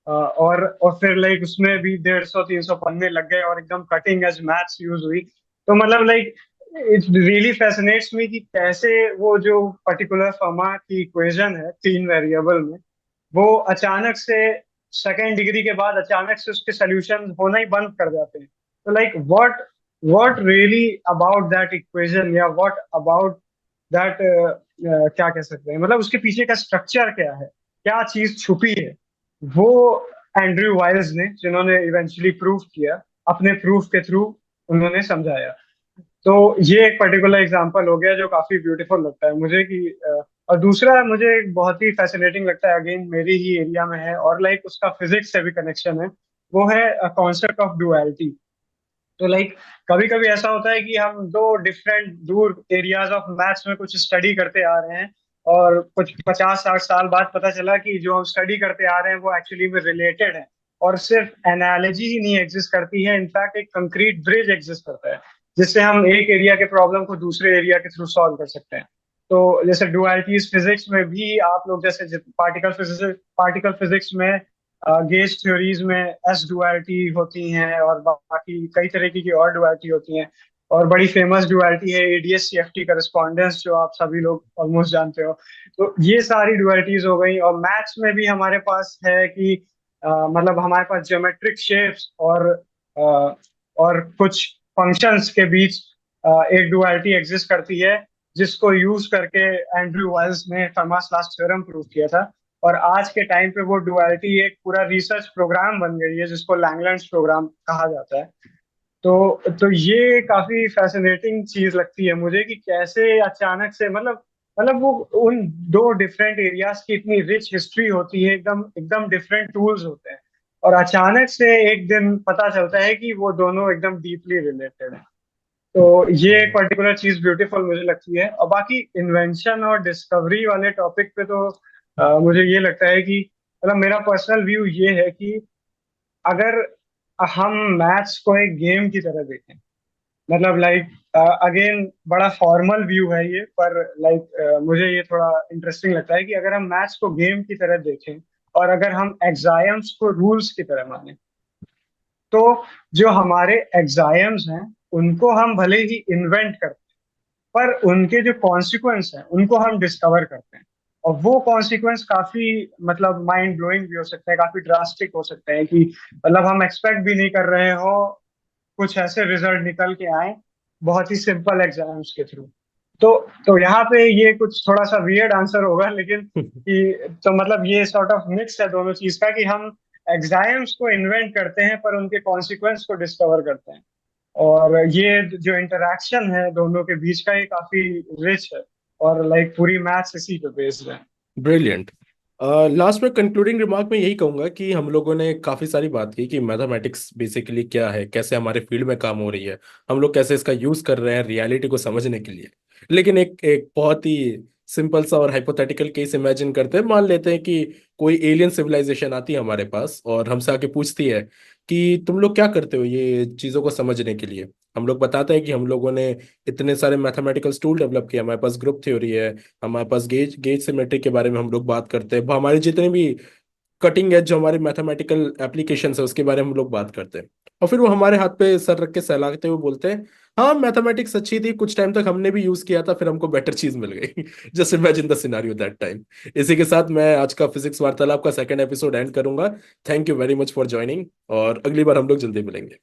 और फिर लाइक उसमें भी 150-300 पन्ने लग गए और एकदम कटिंग एज मैथ्स यूज हुई। तो मतलब like it really fascinates me कि कैसे वो जो पर्टिकुलर फर्मा की इक्वेशन है 3 वेरिएबल में, वो अचानक से सेकेंड डिग्री के बाद अचानक से उसके सोल्यूशन होना ही बंद कर जाते हैं। तो like what really about that equation, या व्हाट अबाउट दैट क्या कह सकते हैं, मतलब उसके पीछे का स्ट्रक्चर क्या है, क्या चीज छुपी है, वो एंड्रयू वाइल्स ने, जिन्होंने इवेंचुअली प्रूव किया, अपने प्रूफ के थ्रू उन्होंने समझाया। तो ये एक पर्टिकुलर एग्जांपल हो गया जो काफी ब्यूटीफुल लगता है मुझे कि और दूसरा मुझे बहुत ही फैसिनेटिंग लगता है, अगेन मेरी ही एरिया में है और लाइक उसका फिजिक्स से भी कनेक्शन है, वो है कॉन्सेप्ट ऑफ डुअलिटी। तो लाइक कभी कभी ऐसा होता है कि हम दो डिफरेंट दूर एरियाज ऑफ मैथ्स में कुछ स्टडी करते आ रहे हैं, और कुछ 50-60 साल बाद पता चला कि जो हम स्टडी करते आ रहे हैं वो एक्चुअली में रिलेटेड है, और सिर्फ एनालॉजी ही नहीं एग्जिस्ट करती है, इनफैक्ट एक कंक्रीट ब्रिज एग्जिस्ट करता है जिससे हम एक एरिया के प्रॉब्लम को दूसरे एरिया के थ्रू सॉल्व कर सकते हैं। तो जैसे डुअलिटीज फिजिक्स में भी आप लोग जैसे पार्टिकल फिजिक्स में गेज थ्योरीज में एस डुअलिटी होती हैं, और बाकी कई तरीके की और डुअलिटी होती हैं, और बड़ी फेमस डुअलिटी है एडीएस सीएफटी करस्पॉन्डेंस, जो आप सभी लोग ऑलमोस्ट जानते हो। तो ये सारी डुअलिटीज हो गई, और मैथ्स में भी हमारे पास है कि मतलब हमारे पास ज्योमेट्रिक शेप्स और कुछ फंक्शंस के बीच एक डुअलिटी एग्जिस्ट करती है, जिसको यूज करके एंड्रयू वाइल्स ने फर्मास लास्ट थ्योरम प्रूव किया था। और आज के टाइम पे वो डुअलिटी एक पूरा रिसर्च प्रोग्राम बन गई है जिसको लैंगलैंड्स प्रोग्राम कहा जाता है। तो ये काफी फैसिनेटिंग चीज लगती है मुझे कि कैसे अचानक से मतलब वो उन दो डिफरेंट एरियाज की इतनी रिच हिस्ट्री होती है, एकदम एकदम डिफरेंट टूल्स होते हैं, और अचानक से एक दिन पता चलता है कि वो दोनों एकदम डीपली रिलेटेड है। तो ये एक पर्टिकुलर चीज ब्यूटीफुल मुझे लगती है। और बाकी इन्वेंशन और डिस्कवरी वाले टॉपिक पे तो मुझे ये लगता है कि मतलब मेरा पर्सनल व्यू ये है कि अगर हम मैथ्स को एक गेम की तरह देखें, मतलब लाइक अगेन बड़ा फॉर्मल व्यू है ये, पर लाइक मुझे ये थोड़ा इंटरेस्टिंग लगता है कि अगर हम मैथ्स को गेम की तरह देखें और अगर हम एग्जाम्स को रूल्स की तरह माने, तो जो हमारे एग्जाम्स हैं उनको हम भले ही इन्वेंट करते हैं, पर उनके जो कॉन्सिक्वेंस हैं उनको हम डिस्कवर करते हैं, और वो कॉन्सिक्वेंस काफी मतलब माइंड ब्लोइंग भी हो सकते हैं, काफी ड्रास्टिक हो सकते हैं कि मतलब हम एक्सपेक्ट भी नहीं कर रहे हो कुछ ऐसे रिजल्ट निकल के आए बहुत ही सिंपल एग्जाम्स के थ्रू। तो यहाँ पे ये कुछ थोड़ा सा वियर्ड आंसर होगा, लेकिन कि तो मतलब ये सॉर्ट ऑफ मिक्स है दोनों चीज का, कि हम एग्जाम्स को इन्वेंट करते हैं पर उनके कॉन्सिक्वेंस को डिस्कवर करते हैं, और ये जो इंटरेक्शन है दोनों के बीच का ये काफी रिच है, और लाइक पूरी मैथ्स इसी पे बेस्ड है। ब्रिलियंट। लास्ट में कंक्लूडिंग रिमार्क में यही कहूंगा कि हम लोगों ने काफी सारी बात की कि मैथमेटिक्स बेसिकली क्या है, कैसे हमारे फील्ड में काम हो रही है, हम लोग कैसे इसका यूज कर रहे हैं रियलिटी को समझने के लिए। लेकिन एक एक बहुत ही सिंपल सा और हाइपोथेटिकल केस इमेजिन करते हैं, मान लेते हैं कि कोई एलियन सिविलाइजेशन आती है हमारे पास और हमसे आके पूछती है कि तुम लोग क्या करते हो ये चीजों को समझने के लिए। हम लोग बताते हैं कि हम लोगों ने इतने सारे मैथमेटिकल टूल डेवलप किए, हमारे पास ग्रुप थ्योरी है, हमारे पास गेज गेज सिमेट्री के बारे में हम लोग बात करते हैं, हमारे जितने भी कटिंग एज जो हमारे मैथमेटिकल एप्लीकेशन है उसके बारे में हम लोग बात करते हैं। और फिर वो हमारे हाथ पे सर रख के सहलाते हुए बोलते हैं हाँ मैथमेटिक्स अच्छी थी, कुछ टाइम तक हमने भी यूज किया था, फिर हमको बेटर चीज मिल गई। Just imagine the scenario that time. इसी के साथ मैं आज का फिजिक्स वार्तालाप का सेकंड एपिसोड एंड करूंगा। Thank you very much for joining, और अगली बार हम लोग जल्दी मिलेंगे।